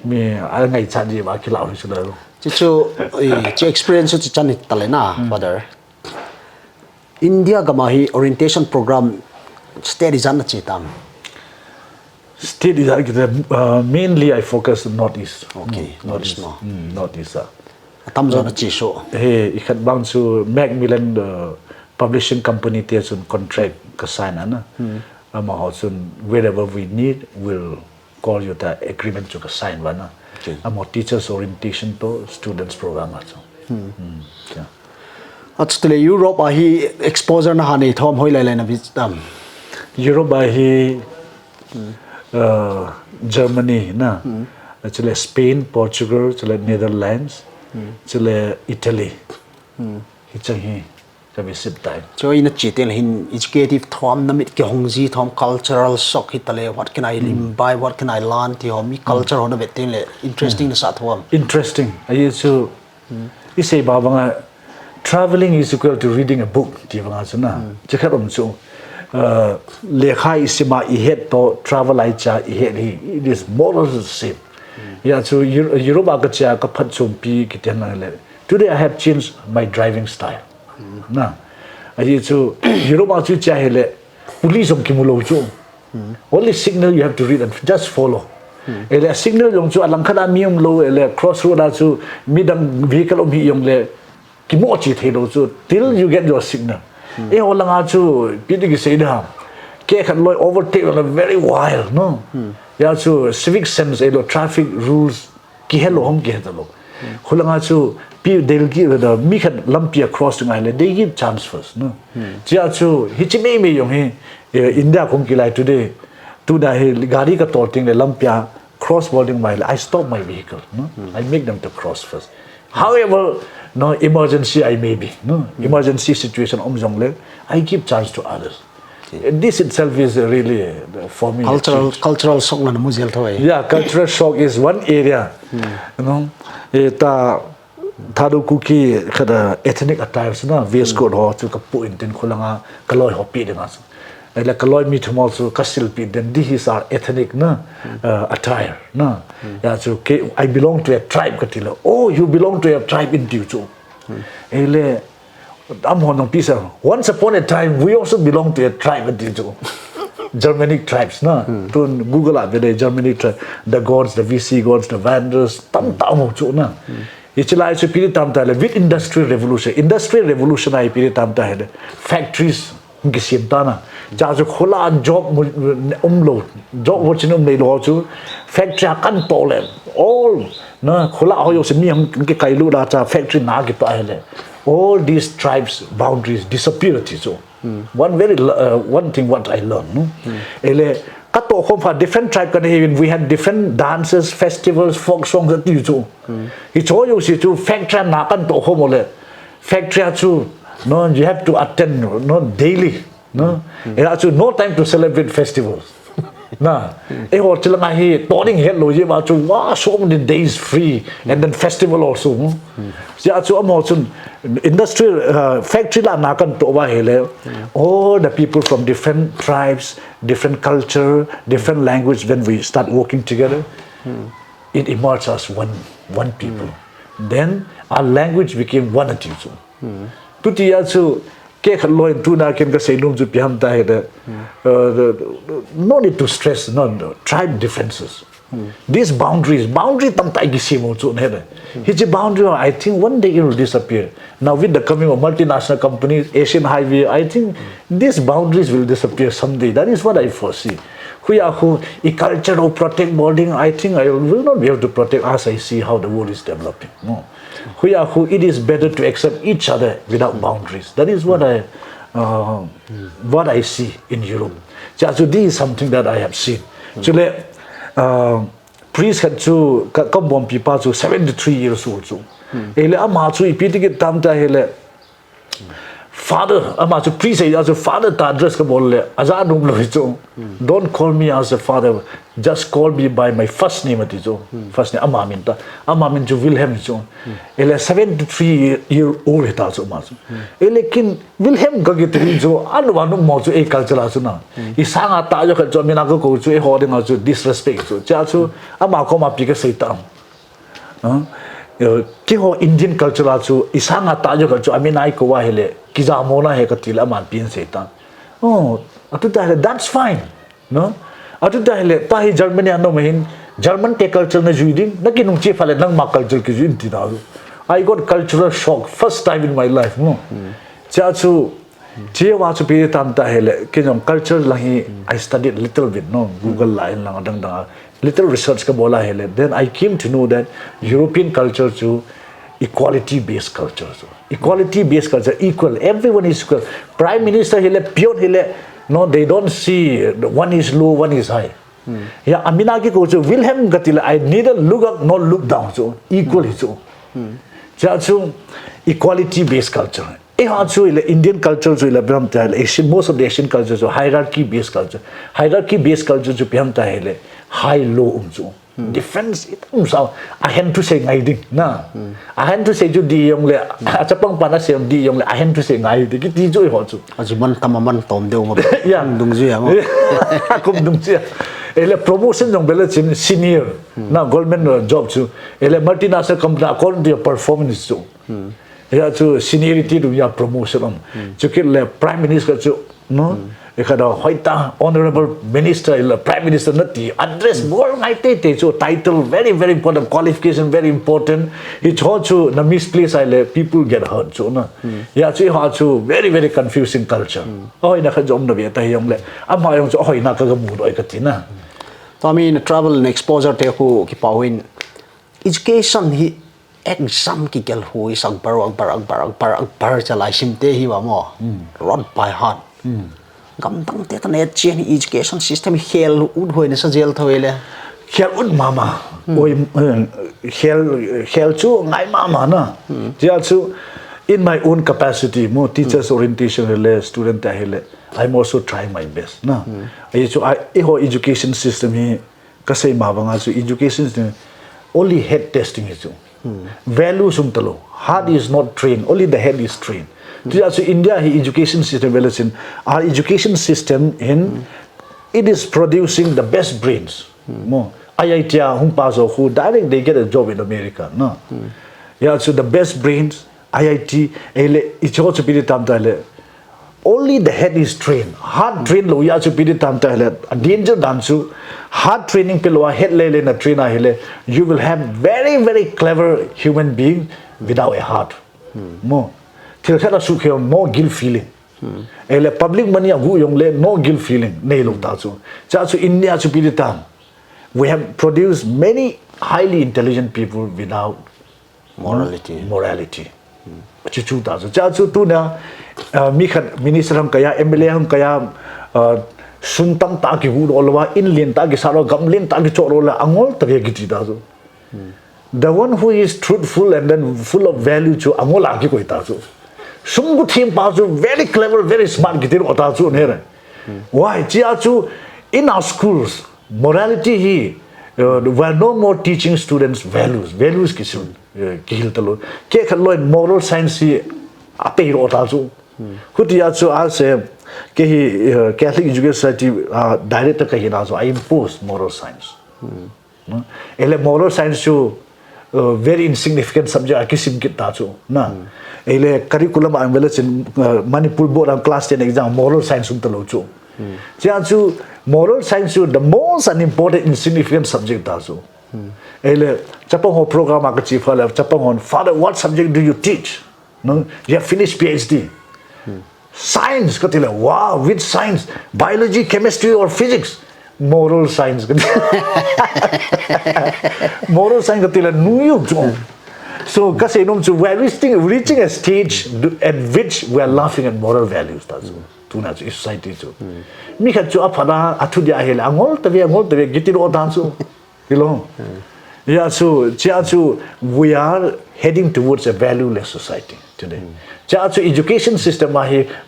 me a ngai chan ji ba ki lao chu la chu experience chu chan talena father India gamahi orientation program state is an chitam state is mainly I focus on northeast okay northeast northeast tam zona chi so he ikhat bang chu Macmillan publishing company te chun contract ka sign ana ama chun wherever we need will call you the agreement to ka sign bana ama teachers orientation to students program acho actually Europe hi exposure na hani thom hoi lai lai na vitam Europe hi Germany na actually Spain Portugal actually Netherlands actually Italy hi to visit time so in a chitel hin educative thom na mit ki hongji thom cultural shock hitale what can I imbibe what can I learn ti hom culture hona betin le interesting na sa thom interesting I so is say baba traveling is equal to reading a book ti banga chuna chekharom chu lekha isima I het to travel I cha I het it is more or the same yeah so Europe ka cha ka phat chum pi kiten le today I have changed my driving style na ai chu Europe chu cha hele police om kimulo chu only signal you have to read and just follow ele signal yong chu alang khada mium lo ele crossroad chu midang vehicle om hi yong le kimo chi thelo chu till you get your signal e olanga chu pidigi seida ke khan loi overtake on a very wild no ya chu civic sense elo traffic rules ki hello hom ke helo khulanga chu pi del ki the mi khan lampi across to ngai le they give chance first no chia chu hichime me yong he India kong ki lai today to da he gari ka torting le lampia cross boarding my I stop my vehicle no I make them to cross first however no emergency I may be no emergency situation omjong le I give chance to others this itself is really for me cultural shock na mujel thoi yeah cultural shock is one area you know eta thadu kuki khada ethnic attires na vs code ho chu ka pu in tin khulanga kaloi ho pi denga ela kaloi mi thumol chu kasil pi then this is our ethnic na attire na ya chu I belong to a tribe katilo oh you belong to a tribe in tiu chu ele am honong pisa once upon a time we also belong to a tribe in tiu chu Germanic tribes na to Google up the Germanic tribe the gods the VC gods the Vandals tam tam chu na ichilai chu piri tam ta le with industrial revolution ai piri tam ta he factories ngi sim ta na ja chu khola job lo job watching nei lo chu factory kan to le all na khola ho yo se mi ngi kai lu da cha factory na gi pa hele all these tribes boundaries disappear so one thing what I learned no ele kato khom fa different tribe kan even we had different dances festivals folk songs that you do he told you see to factory na kan to khom ole factory chu no you have to attend no daily no era chu no time to celebrate festivals na e ho chilanga hi toning he lo je ma chu wa so many days free and then festival also ja chu amo chun industrial factory la na kan to wa hele all the people from different tribes different culture different language when we start working together it emerged as one people then our language became one attitude tuti ya chu ke khaloi tu na ken ka seinum chu piam ta he no need to stress no tribe differences these boundary tam tai gi simo chu ne his boundary I think one day it will disappear now with the coming of multinational companies Asian highway I think these boundaries will disappear someday that is what I foresee who culture of protect boarding I think I will not be able to protect as I see how the world is developing no who it is better to accept each other without boundaries that is what I see in Europe so this is something that I have seen so priest had to come pipa to 73 years old so ele ama chu ipiti tam ta hele father ama chu priest as a father ta address ka bol le aza num lo chu don't call me as a father just call me by my first name ati chu first name ama min chu Wilhelm chu ele 73 year old eta chu ma chu lekin Wilhelm ka gitri chu anwanu mo chu e culture chu na isanga ta jo ka chu mina ko chu e holding chu disrespect chu cha chu ama ko ma pi ka seitam ki ho Indian culture chu isanga ta jo ka chu aminai ko wa hele kiza mona he ka tila man pin seitam atu ta that's fine no atu ta hele pa hi Germany ano mahin German te culture na juiding na kinung che phale nang ma culture ki juin ti da I got cultural shock first time in my life no cha chu che wa chu pe tam ta hele kinong culture lahi I studied a little bit no Google line lang dang dang little research ka bola hele then I came to know that European culture chu equality based culture so equality based culture equal everyone is equal prime minister hele pure hele no they don't see one is low one is high yeah amina ki ko chu Wilhelm gatila I neither look up nor look down so equal is so cha chu equality based culture e ha chu ile Indian culture chu ile bram ta Asian most of the Asian culture so hierarchy based culture chu pyam ta hele high low chu difference it so I had to say ngai ding na I had to say ju di yong le achapang pana se di yong le I had to say ngai de ki ti ju ho chu ajuman tamaman tom deu ma yeah dung ju ya mo kum dung chia ele promotion jong bela chin senior na government job chu ele multinational company according to your performance chu ya chu seniority du ya promotion chu ke le prime minister chu no ekada hoita honorable minister ile prime minister nati address more ngai te chu title very very important qualification very important it chu na misplace ile people get hurt chu na ya chu ha chu very very confusing culture oi na kha jom na be ta yong le ama yong chu oi na ka ga mu doi ka tina to I mean travel and exposure te ko ki pawin education hi exam ki kel hui sang par chalai sim te hi wa mo rod by heart gam tang te tan chen education system hel ud hoi na sa jail thoile hel ud mama oi hel chu ngai mama na ja chu in my own capacity mo teachers orientation hele student ta hele I'm also trying my best na ai chu I ho education system hi kasai ma banga chu education system only head testing hi chu value sum talo heart is not trained only the head is trained so India hi education system in our education system in it is producing the best brains mo IIT hum pass who direct they get a job in America no yeah so the best brains IIT ele icho chu pi tam ta le only the head is trained heart train lo ya chu pi tam ta le danger dan chu heart training pe lo head le na trainer hele you will have very very clever human being without a heart mo till kha su khe no guilt feeling ele public money agu yong le no guilt feeling nei lo ta chu cha chu India chu pi tam we have produced many highly intelligent people without morality chu ta cha chu tu na mi khat minister ham kaya MLA ham kaya sun tang ta ki hu lo wa in lin ta ki sa ro gam lin ta ki cho ro la angol ta ge ti ta chu the one who is truthful and then full of value chu angol a ki ko ta chu sum gu thim pa chu very clever very smart ki ti ro ta chu ne re why cha chu in our schools morality hi we are no more teaching students values ki sun ki hil talo ke khalo moral science hi ape ro ta chu kutia chu I say ke hi Catholic Education Society director ka hi na so I impose moral science ele moral science chu very insignificant subject akisim ki ta chu na ele curriculum am vela chin Manipur board and class 10 exam moral science um talo chu cha chu moral science chu the most unimportant insignificant subject ta chu ele chapang ho program ka chief hala chapang on father what subject do you teach no you have finished PhD science katila wow which science biology chemistry or physics moral science moral science katila nuyu so kasi num chu we are reaching a stage at which we are laughing at moral values ta tu na chu society chu mi kha chu aphana athu dia hela angol tabe gitiro dan chu kilo yeah so cha chu we are heading towards a valueless society today. So education system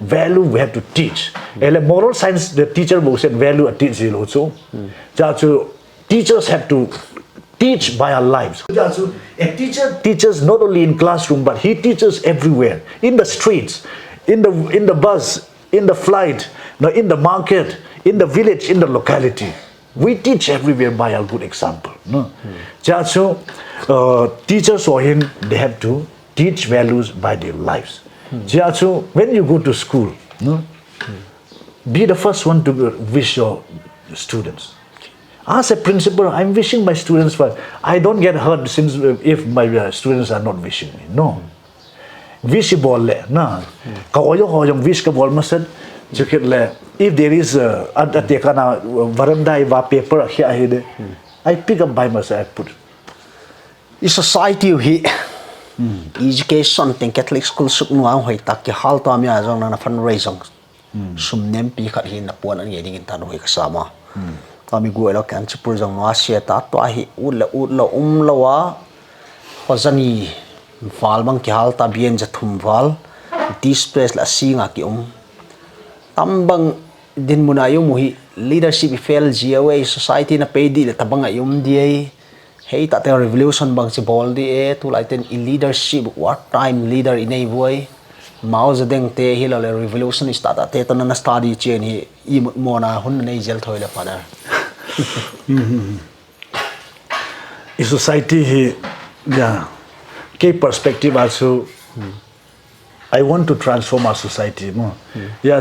value we have to teach. Moral science the teacher will say value a teacher also. So teachers have to teach by our lives. A teacher teaches not only in classroom but he teaches everywhere, in the streets, in the bus, in the flight, in the market, in the village, in the locality. We teach everywhere by our good example. So teachers or him, they have to teach values by their lives. So when you go to school, be the first one to wish your students. As a principal, I'm wishing my students for. I don't get hurt since if my students are not wishing me. No. Wish ball le na. Kaoyo hoyong wish ka ball masan. If there is a tekana varanda va paper here, I pick up by myself. I put. In society hi education in Catholic school suk nuang hoi tak ki hal ta mi azong na fundraising. Sum nem pi khat hin na puan an ngeding in tan hoi kasama. Kami gue lo kan cepur jang Asia ta to hi ut la lawa khozani val bang ki hal ta bien ja thum val displace la singa ki tambang din munayo muhi leadership fail GOA society na pedi le tabang ayum di hey ta te revolution bang si bol di tu lai ten in leadership what time leader in a boy Mao Zedong te hi le revolution is ta te to na study chen hi I mona hun nei jel thoi le father. In society, key perspective also. I want to transform our society more.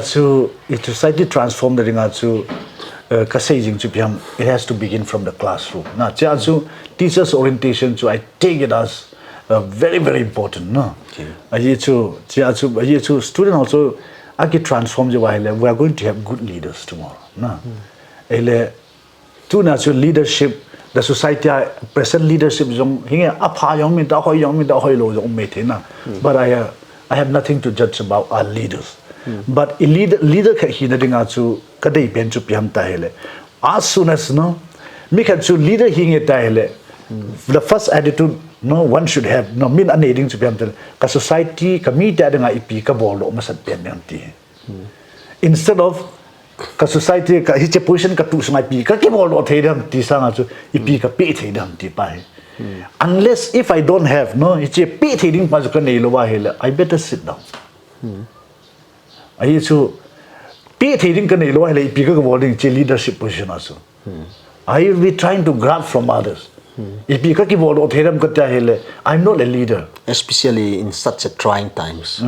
So if society transform the ring also, it has to begin from the classroom. Now, so teachers' orientation, so I take it as very very important. No, so student also, I can transform the way we are going to have good leaders tomorrow. No. To natural leadership, the society present leadership but I have nothing to judge about our leaders. But a leader as soon as leader the first attitude one should have mean unading to society instead of society position unless if I don't have I better sit down. Leadership position also. I will be trying to grab from others. I'm not a leader. Especially in such a trying times.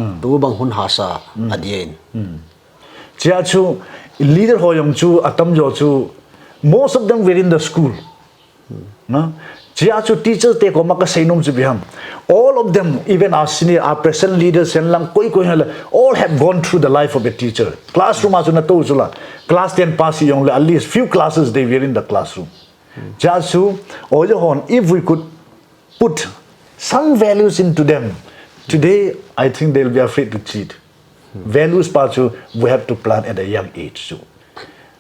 Leader hoyong chu atam jo chu most of them were in the school. Teachers take all of them, even our senior, our present leaders, all have gone through the life of a teacher. Classroom class 10 pass at least few classes they were in the classroom. If we could put some values into them, today I think they'll be afraid to cheat. Values we have to plant at a young age too.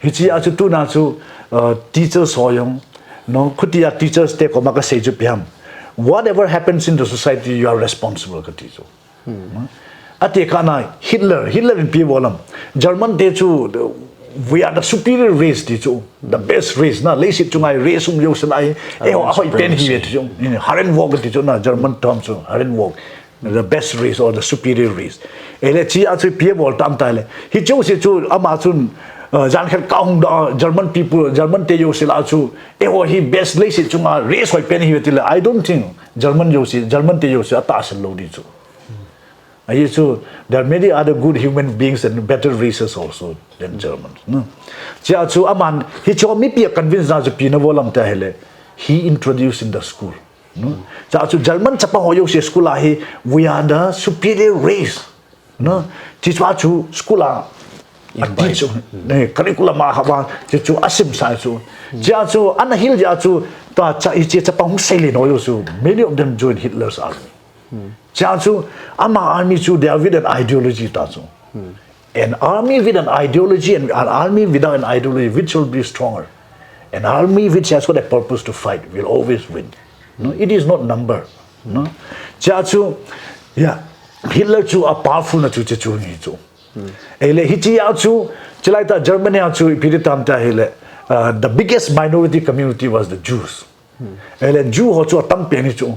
Teachers hoyong teachers take whatever happens in the society you are responsible ka teacher. Hitler in Pivolam German we are the superior race the best race race Haren walk German terms Haren walk the best race or the superior race. He chose German people, German he best race I don't think German there are many other good human beings and better races also than Germans. He introduced in the school. German school we are the superior race. School curriculum asim many of them joined Hitler's army. Army they are with an ideology. An army with an ideology and an army without an ideology, which will be stronger? An army which has got a purpose to fight will always win. It is not number. Hitler chu a powerful na chu chu ni chu ele hi chi ya chu chilai ta Germany ya chu piritam ta hele the biggest minority community was the Jews ele Jew ho chu tam pe ni chu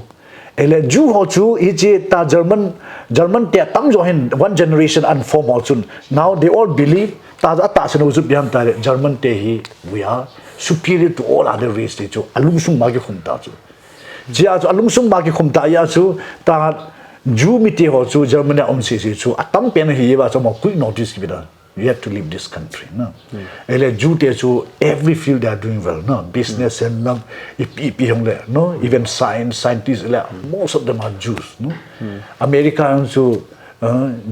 ele Jew ho chu hi chi ta German te tam jo hin one generation unform ho chu now they all believe ta seno chu biam ta German te hi we are superior to all other race te chu alung sung ma ki khum ta chu chia chu alung sung ma ki khum ta ya chu ta Jew miti ho chu Germany si chu atam pen hi ba so mo quick notice ki bida you have to leave this country no ele Jew te chu every field they are doing well no business and ip hong le no even scientists le most of them are Jews no America chu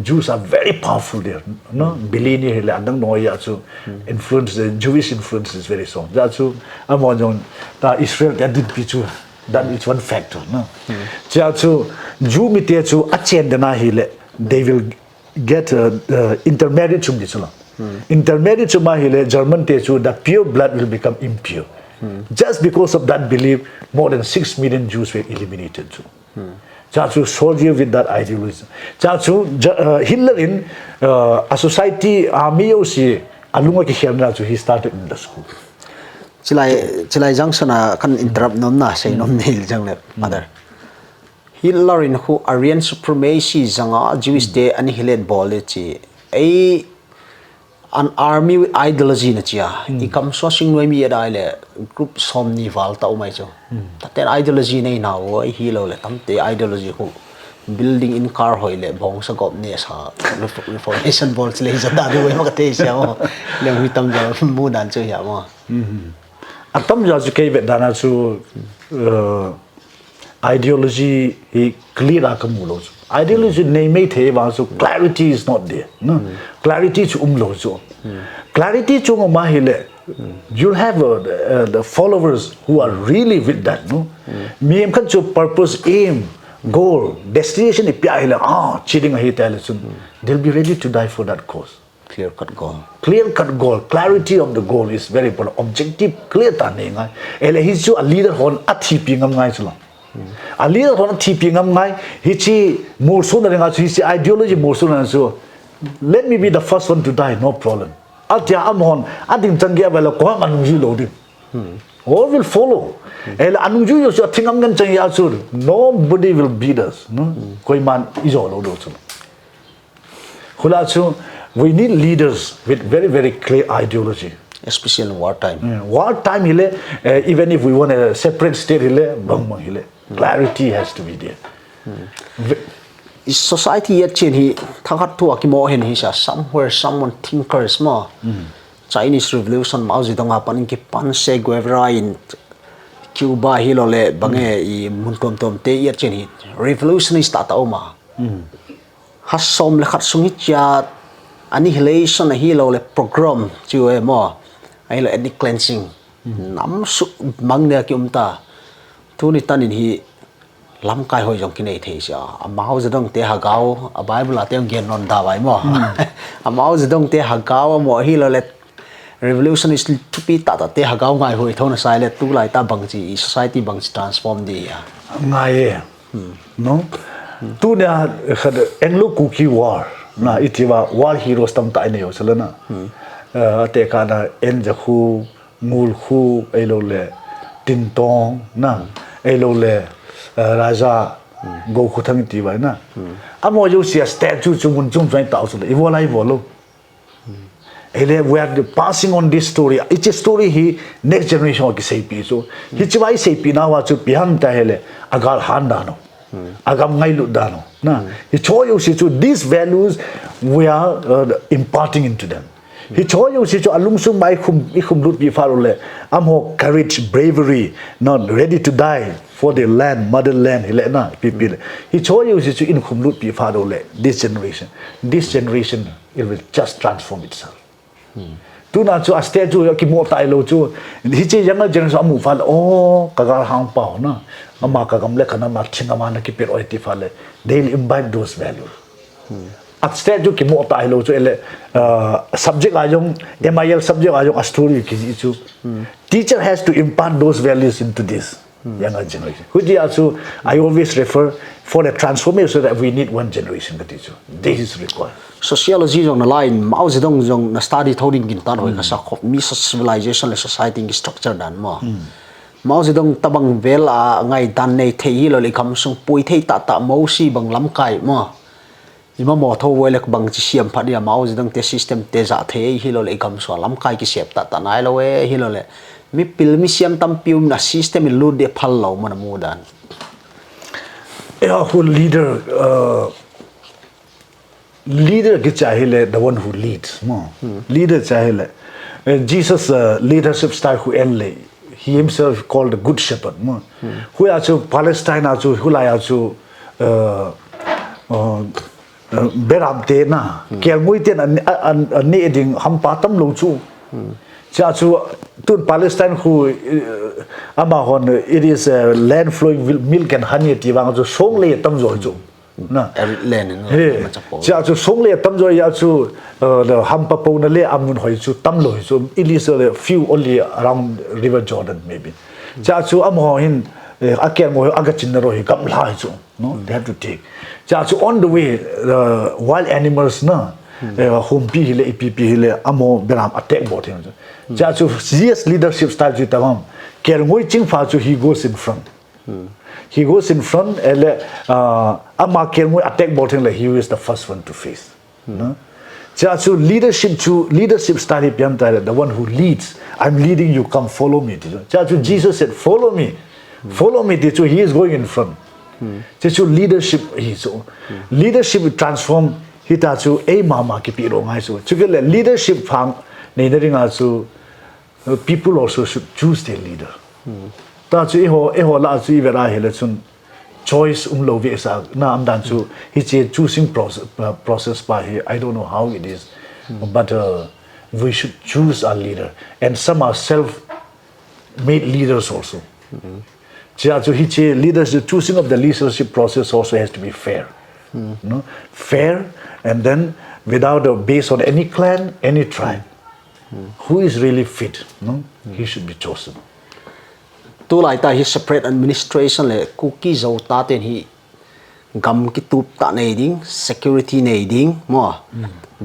Jews are very powerful there no billionaire le andang no ya chu influence the Jewish influence is very strong that chu among ta Israel that did be chu that is one factor no cha chu Jew mite chu achen dana hile they will get intermarried chum di chula intermarried chuma hile German te chu the pure blood will become impure just because of that belief more than 6 million Jews were eliminated chu cha chu soldier with that ideology cha chu Hitler in a society army o si alunga ki khelna chu he started in the school chilai jangsana kan interrupt nom na sei nom nil jang le mother Hitler in who Aryan supremacy zanga Jewish day ani hilet bole chi ai an army with ideology na chia I kam so sing noi mi da le group somni val ta umai cho ta ten ideology nei na wo I hi lo le tam te ideology hu building in car hoile bong sa gop ne sa reformation bol le za da do ma ka te sia mo le hu tam ja mu dan cho ya mo atam ja chu ke ve dana chu ideology he clear akamulo ideology nei me the ba so clarity is not there no clarity chu umlo chu clarity chu ma hele you'll have the followers who are really with that no me em khan chu purpose aim goal destination ipya hele cheating hi tell sun they'll be ready to die for that cause clear cut goal clarity of the goal is very important objective clear ta nei ngai ele hi chu a leader hon athi pingam ngai chula a leader hon thi pingam ngai hi chi mursu na nga chi ideology mursu na so let me be the first one to die no problem atya amon ading changya bala ko anung ji lo di all will follow el anung ju yo so thingam gan changya sur nobody will beat us no koi man izo lo do chu khula chu we need leaders with very very clear ideology especially in wartime hile even if we want a separate state hile bang hile clarity has to be there society yet chen hi thakat tu ki mo hen hi sa somewhere someone thinkers mo Chinese revolution Mao Zedong hapan ki pan se Guevara in Cuba hi lo le bange I mun tom te yet chen hi revolutionist ta ma hasom le khat sungi cha annihilation hi lo le program chu e mo ai lo ethnic cleansing nam su mang ne ki ta tu ni tanin hi lam kai hoi jong ki nei the sia a Mao Zedong te ha gao a Bible ate gen non da bai mo a Mao Zedong te ha gao mo hi lo le revolutionist to pi ta te ha gao ngai hoi thona sai le tu lai ta bang chi society bang transform di ya ngai no tu ne Anglo Cookie War na itiwa war heroes tam ta ne yo salana ate kana en jakhu mul khu elo le tin tong na elo le raja go khu thang ti bai na amo yo sia statue chu mun chung trai tao so le evolai volo ele we are passing on this story it's a story he next generation ki sei pi so hi chwai sei pi na wa chu pihan ta hele agar han da no agam ngai lu da no na hi cho yo si chu these values we are imparting into them hi cho yo si chu alung sum mai khum lut bi fa le am ho courage bravery not ready to die for the land motherland hi le na pi hi cho yo si chu in khum lut bi fa le this generation it will just transform itself tu na chu a statue ki mo tai lo chu hi chi younger generation amu fa kagar hang pa na ama ka gam le khana ma thinga ma na ki per oi ti fa le they will imbibe those values a statue ki mo tai lo chu ele subject a jong mil subject a jong a story ki ji chu teacher has to impart those values into this younger generation. Which also I always refer for the transformation that we need one generation. This is required. Sociology jong na line Mao Zedong jong na study thoding kin tan hoi ka sa khop mi civilization le society ngi structure dan mo Mao Zedong tabang vel a ngai dan nei thei lo le kam sung pui thei ta mo si bang lam kai mo ima mo tho wele bang chi siam pha dia Mao Zedong te system te za thei hi lo le kam so lam kai ki sep ta nai lo we hi lo le mi pil mi siam tam pium na system in lu de phal lo mo na mu dan who leader ke chahile the one who leads leader chahile Jesus leadership style who enle he himself called the good shepherd who also Palestine also who la also beram te na kel ngui ten an ne ding ham patam lo chu cha chu tun Palestine who ama hon it is a land flowing with milk and honey ti wang chu song le tam zo chu na len cha chu song le tam zo ya chu the ham pa po na le amun hoi chu tam lo chu it is a few only around river Jordan maybe cha chu am ho hin akel mo agachin na ro hi kam la chu no they have to take cha chu on the way the wild animals na home pi le ipp le amo beram attack bot hin cha chu serious leadership style ju tamam kel ngoi ching fa chu he goes in front he goes in front ele ama kel ngoi attack bot hin le he is the first one to face no cha chu leadership style piam ta the one who leads I'm leading you come follow me cha chu Jesus said follow me so he is going in front cha chu leadership he so leadership transform hita chu a mama ki pi ro ngai so chu ke leadership phang nei na ringa chu people also should choose their leader ta chu e ho la chu vera hele chun choice lo ve sa na am dan chu he choosing process by here I don't know how it is but we should choose our leader and some are self made leaders also cha chu he leadership choosing of the leadership process also has to be fair no fair and then without based on any clan any tribe who is really fit no he should be chosen tu lai ta hi separate administration le cookie zo ta ten hi gam ki tup ta nei ding security nei ding mo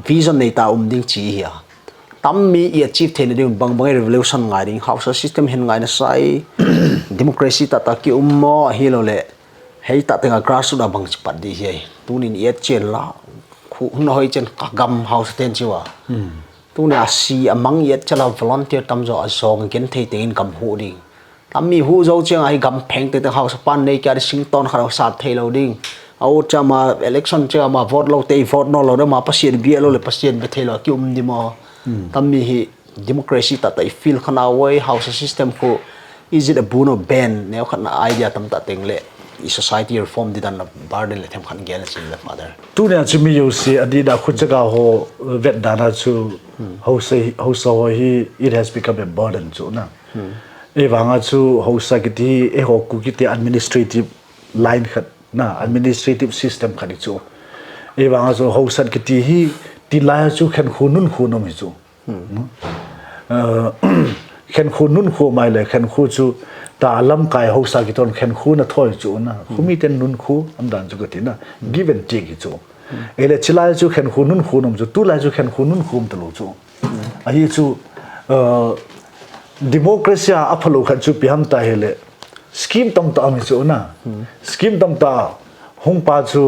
vision nei ta ding chi hi tam mi i achieve the ding bang bang revolution ngai ding house system hen ngai na sai democracy ta ki mo hi lo le hei ta tenga grassroots bang chi pat di hi tu nin i chen la khu no hoi chen ka gam house ten chiwa tu ne asi amang yet chala volunteer tam zo azong ken thei te in kam hu ding tam mi hu zo chang ai gam pheng te house pan nei ka sington khara sa thei lo ding au chama election chama vote lo te vote no lo ma pasien bi lo le pasien be thei lo kyum di mo tam mi hi democracy ta tai feel khana way house system ko is it a boon or ban ne khana idea tam ta teng le society reform didan na burden le them khan gel chin le father tu ne chimi yo se adida khuchaga ho vet dana chu how so he it has become a burden chu na e wanga chu how sakiti e ho ku ki te administrative line khat na administrative system khani chu e wanga chu how sat ki hi ti la chu khan khunun khunum hi chu khan khunun khu mai le khan khu chu ta alam kai ho sa ki ton khan khu na thoi chu na khumi ten nun khu am dan chu gati na give and take hi chu ele chila chu khan khu nun khu nom chu tu la chu khan khu nun khum ta lo chu a hi chu democracy a phalo khan chu piam ta hele scheme tam ta mi chu na scheme tam ta hong pa chu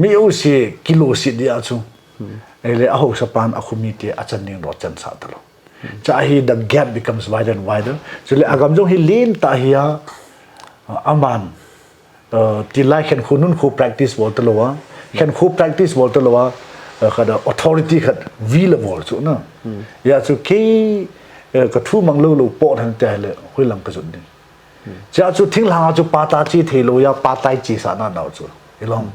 mi u si kilo si dia chu ele a ho sa pan a khumi te a chan ning ro chan sa ta lo chahi the gap becomes wider and wider so le agam jong hi lin ta hiya aman ti lai khan khunun khu practice bol to lowa khan khu practice bol to lowa khada authority khat vi le bol chu na ya chu ke ka thu mang lo lo po thang ta le hoi lam ka jun ni cha chu thing la chu pa ta chi the lo ya pa tai chi sa na naw chu ilong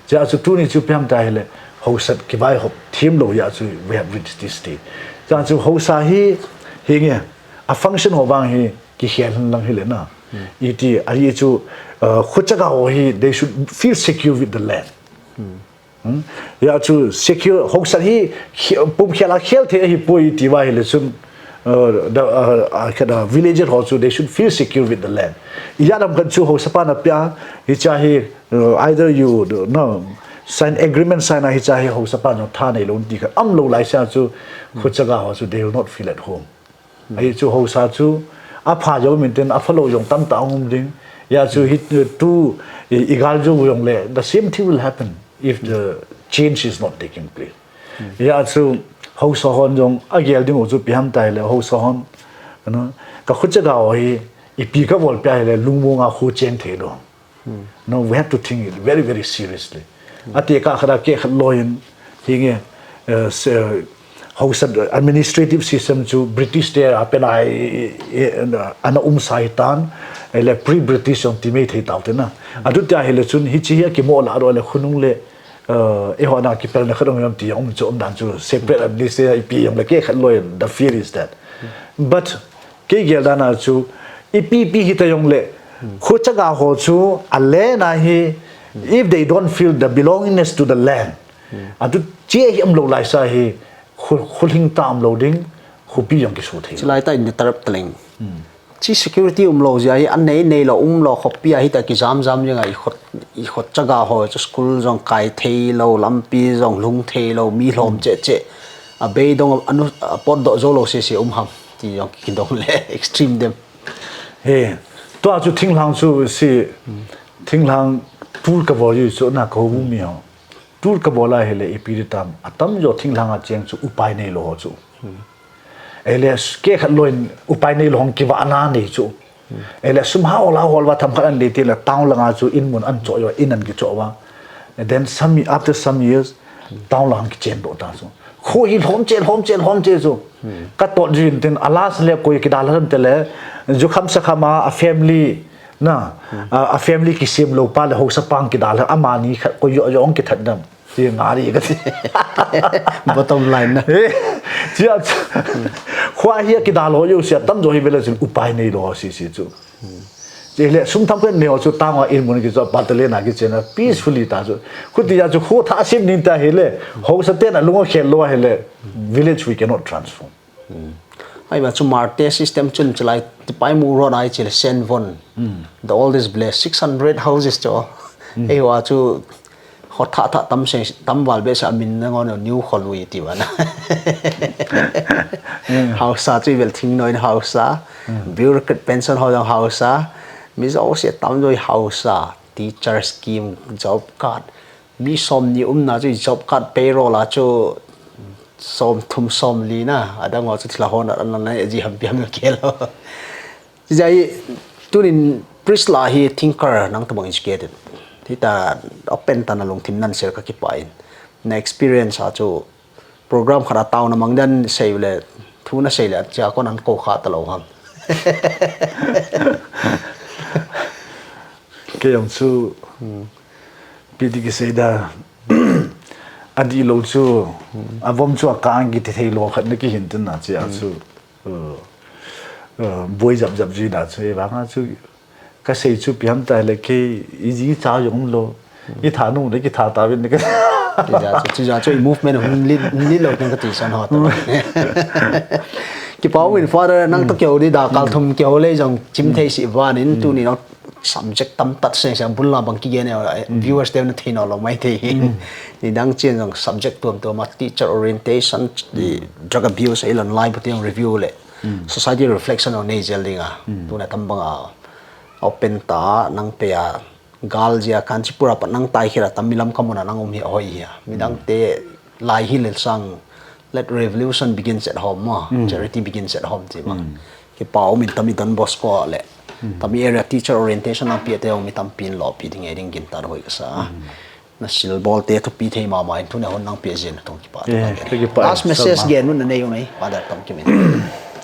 cha chu tu ni chu pyam ta hele ho sat ki bai hop thim lo ya chu we have reached this stage cha chu ho sa hi nge a function ho bang hi ki hian lang hi le na it ari chu khuchaga ho hi they should feel secure with the land ya chu secure ho sa hi pum khela khel the hi poi ti wa hi le chun the villagers also they should feel secure with the land. Iyadam kan chu ho sapana pya hichahi either you no sign agreement sign hichahi ho sapana tha nei lon ti ka lo lai sa chu khuchaga ho chu they will not feel at home. Ai chu ho sa chu apha yo maintain afalo yong tam ta ngum ding ya chu hit tu igal jo yong le the same thing will happen if the change is not taking place. Ya chu ho so hon jong agel ding chu piam tai le ho so hon no ka khuchaga ho hi ipi ka bol pya le lungmo nga khu chen the lo. No, we have to think it very very seriously. Ate ka khara ke loin hinge how said administrative system to British there happen I ana saitan ele pre British on timate he tawte na adu ta hele chun hi chi ki mo la ro le khunung le e ho na ki per na khadong yam ti om chu om dan chu separate administrative ip yam le ke khaloi the fear is that but ke gel dana chu ip hi ta yong le khu chaga ho chu ale na hi if they don't feel the belongingness to the land adu che am lo lai sa hi khulhing tam loading khupi yang ki su the chilai ta in the tarap tling chi security lo ja hi an nei nei lo lo khopia hi ta ki jam jang ai khot chaga ho chu school jong kai thei lo lampi jong lung thei lo mi hlom che a be dong anu pot do zo lo se ham ti yong ki dong le extreme dem he to a chu thinglang chu si thinglang tur ka bo yu chu na ko bu mi ho tur ka bola hele ipiritam atam jo thinglang a cheng chu upai nei lo chu ele ke khalloin upai nei long ki wa na nei chu ele somehow la hol wa tham khan le ti la taung langa chu in mun an cho yo in an ki cho wa and then after some years taung lang ki chen do ta chu kho hi hom che chu ka to jin tin alas le koi ki dal ran te le ju kham sa khama a family na a family ki sim lo pa le ho sa pang ki dal amani ko yo yong ki thadam ti ngari ka ti bottom line na ti a khwa hi ki dal ho yo sia tam jo hi bela sin upai nei lo si chu je le sum tham pen ne ho chu ta ma in mun ki jo patale na ki chena peacefully ta chu khu ti ya chu kho tha sim nin ta hele ho sa te na lungo khel lo hele village we cannot transform ai ba chu marte system chun chlai ti pai mu ro nai chile sen von the all this bless 600 houses cho ei wa chu hot tha tam wal be sa min na ngon new kholui ti wa na house sa chi vel thing noi house sa bureaucrat pension ho house sa mi zo se tam doi house sa teacher scheme job card mi som ni na chu job card payroll la chu som thum som li na ada ngo chu thla hon an na ji ham piam ke lo ji jai tunin prisla hi thinker nang to educated thita open tan long thim nan ser ka ki pain na experience ha chu program khara taw na mangdan sei le thu na sei le cha kon an ko kha ta lo ham ke yong chu pidi ki sei da adi lo chu avom chu ka ang gi thei lo khat na ki hin tin na chi a chu boy jab ji da chu ba nga chu ka sei chu piam ta le ke i ji cha yong lo i tha nu de ki tha ta bin ka chu ja movement li lo kan ka ti san ha ta ki pau win father nang to kyo di da kal thum kyo le jong chim thei si van in tu ni no subject tam tat se sang bul la bang ki ge ne viewers dem na thein lo mai thei ni dang chen jong subject to ma teacher orientation the drug abuse ilon live putting review le society reflection on nature linga tu na tam banga open ta nang pe ya gal jia kanchipura pa nang tai khira tamilam kamuna nang hi hoi ya midang te lai hi le sang let revolution begins at home ma charity begins at home ti ma ki pau min tami don bosco le tami area teacher orientation ang pi te mi tam pin lo pi ding eding gin tar hoi ka sa na sil bol te to pi thei ma ma tu na hon nang pi jen tong ki pa last message gen nun na nei nei pa da tom ki min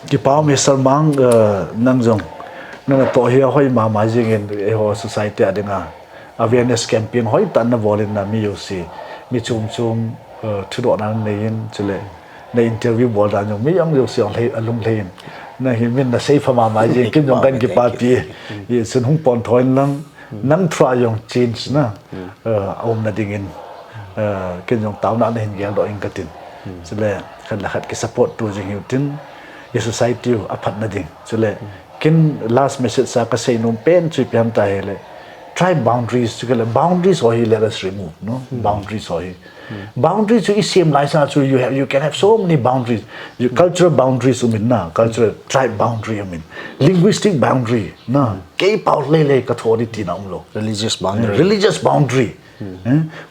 ki pau me salmang nang jong nang to hi hoi ma ma jing in e ho society adinga awareness campaign hoi tan na volin na mi yo si mi chum thu do nan nei in chule na interview bol da nyong mi yang yo si on thei alum thei na hi min na sei phama ma jing kim jong kan ki pa pi ye sun hung pon thoin lang nam try yong change na om na ding in kim jong taw na hin gel do in katin chule khan la khat ki support tu jing tin the society apat na ding chule kin last message sa ka say num pen chi piam ta hele try boundaries chule boundaries or let us remove no boundaries or boundaries to is same like so you can have so many boundaries your cultural boundaries na cultural tribe boundary linguistic boundary na ke paul le ka thori ti na lo religious boundary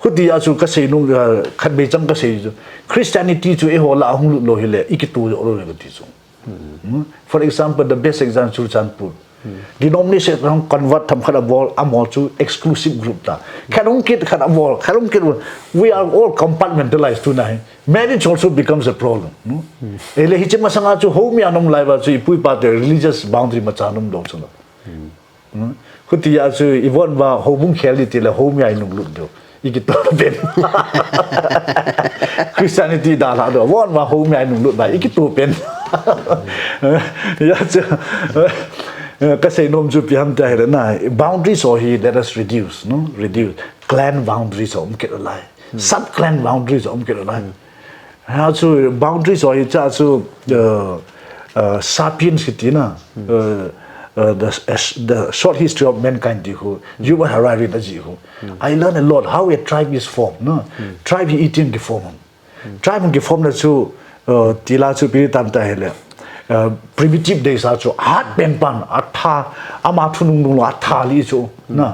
khudi asu ka sei nung khat be cham ka sei Christianity to e hola hung lo hele ikitu ro le ti so for example the best example Chanpur denomination rong convert tham khada bol amol to exclusive group ta kharong kit khada bol kharong kit we are all compartmentalized tonight marriage also becomes a problem no ele hi chema sanga chu home ya nom lai ba chu pui pa the religious boundary ma cha nom do chu no khudi ya chu ivon ba hobung kheli ti la home ya nung lu do ikitu ben Christianity da la do won ba home ya nung lu ba ikitu ben ya chu ka say nom chu piam ta he na boundaries or he let us reduce clan boundaries om ke lai sub clan boundaries om ke lai how to boundaries or cha chu sapiens kitina the short history of mankind who human Harari who I learned a lot how a tribe is formed no tribe eating the form tribe ke form na chu tila chu pi tam ta hele primitive days are so hard pen pan atha ama thunung nung atha li so na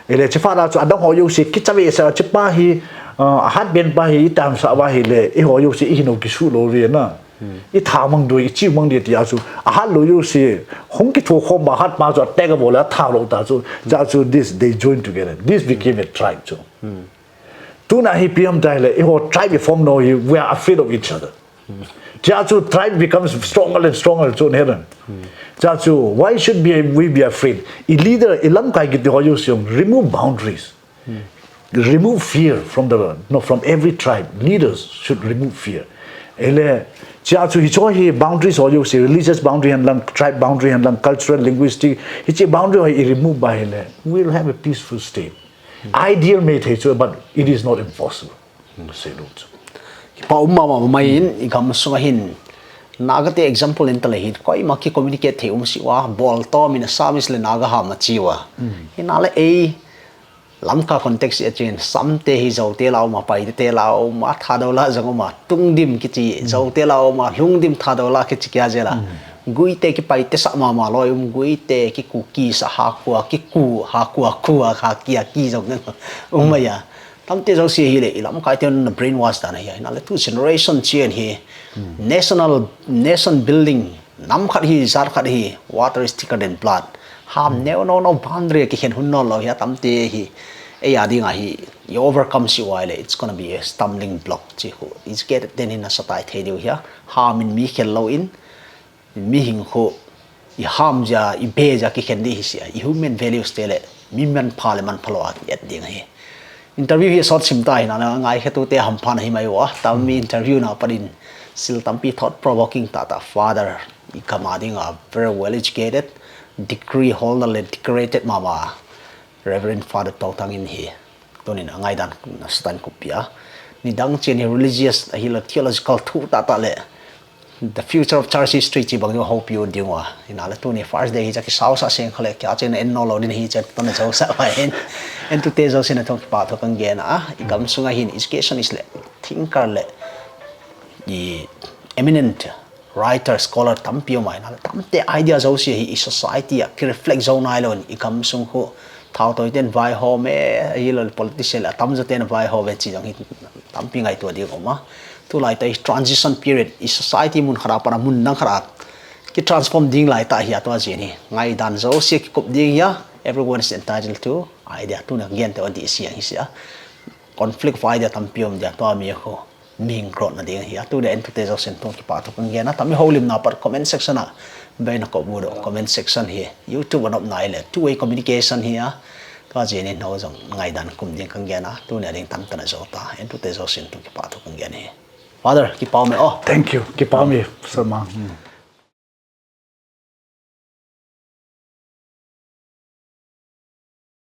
ele che fa da so adang ho yu se kichawe sa che pa hi hard pen pa hi tam sa wa hi le e ho yu se i no ki su lo re na i tha mang do i chi mang de ti a su a lo yu se hong ki tho khom ba hat ma so ta ga bo la tha lo ta so ja so this they joined together this became a tribe so tu na hi piam dai le e ho tribe form no we are afraid of each other Jachu tribe becomes stronger and stronger so heaven. Jachu, why should we be afraid? A leader, ilam kai git hoyusium, remove boundaries. Remove fear from every tribe. Leaders should remove fear. Ele Jachu hichohi boundaries hoyusi, religious boundary and lang, tribe boundary and lang, cultural, linguistic, hichi boundary remove by ele. We'll have a peaceful state. Ideal mate but it is not impossible. Say no. Pa umma main igam sunga hin nagate example in talahit koi maki communicate the siwa bol to min samis le naga ha ma chiwa hinale e lamka context e chen samte hi zote law ma pai te law ma thadola jangoma tungdim kichi zote law ma lungdim thadola kichi kya jela guite ki pai te sa ma loyum guite ki ku ki sa ha kwa ki ku ha kwa ha ki jong umaya tamte zo si hi le ilam kai ten brainwash ta na hi na le two generation chen hi nation building nam khat hi zar khat hi water is thicker than blood ham no boundary ki hen hun no lo ya tamte hi e ya ding hi you overcome si while it's going to be a stumbling block chi ho is get then in a satai the diu ya ham in mi khel lo in mi hing ho I ham ja I be ja ki hen di hi si I human values tele mi man parliament phalo at ding hi interview hi short sim tai na ngai hetu te ham phan hi mai wa tam mi interview na parin sil tampi thought provoking ta father I commanding a very well educated degree holder decorated mama Reverend Father Touthang in here tonin ngai dan na stan kopia ni dang chen religious hi theological thu ta le the future of church history chi bang hope you dingwa inala tu ni first day hi ki sau sa seng khale kya chen en no lo din hi chen ton chau sa wa en tu te zo sin thong pa tho kang gen a igam sunga hin education is le thinker le the eminent writer scholar tampio mai na tamte idea zo si hi society a ki reflect zo nai lon igam sung ho thao toi ten vai ho me hi lo politician tam zo ten vai ho ve chi jang hi tampi ngai to di ko ma tu lai tai transition period is society mun khara para mun nang khara ki transform ding lai ta hi atwa je ni ngai dan zo se ki kop ding ya everyone is entitled to idea tu na gen te di sia hi sia conflict of idea tampiom ja to mi ho ming kro na ding hi tu de en tu te zo sen to ki pa to kan gen na tam holim na par comment section na be na ko bu do comment section hi YouTube on up nai le two way communication here to je ni no jong ngai dan kum ding kan gen na tu ne ding tam ta na zo ta en tu te zo sen to ki pa to kan gen hi Father, keep on me. Oh, thank you. Keep on me, Sir Ma.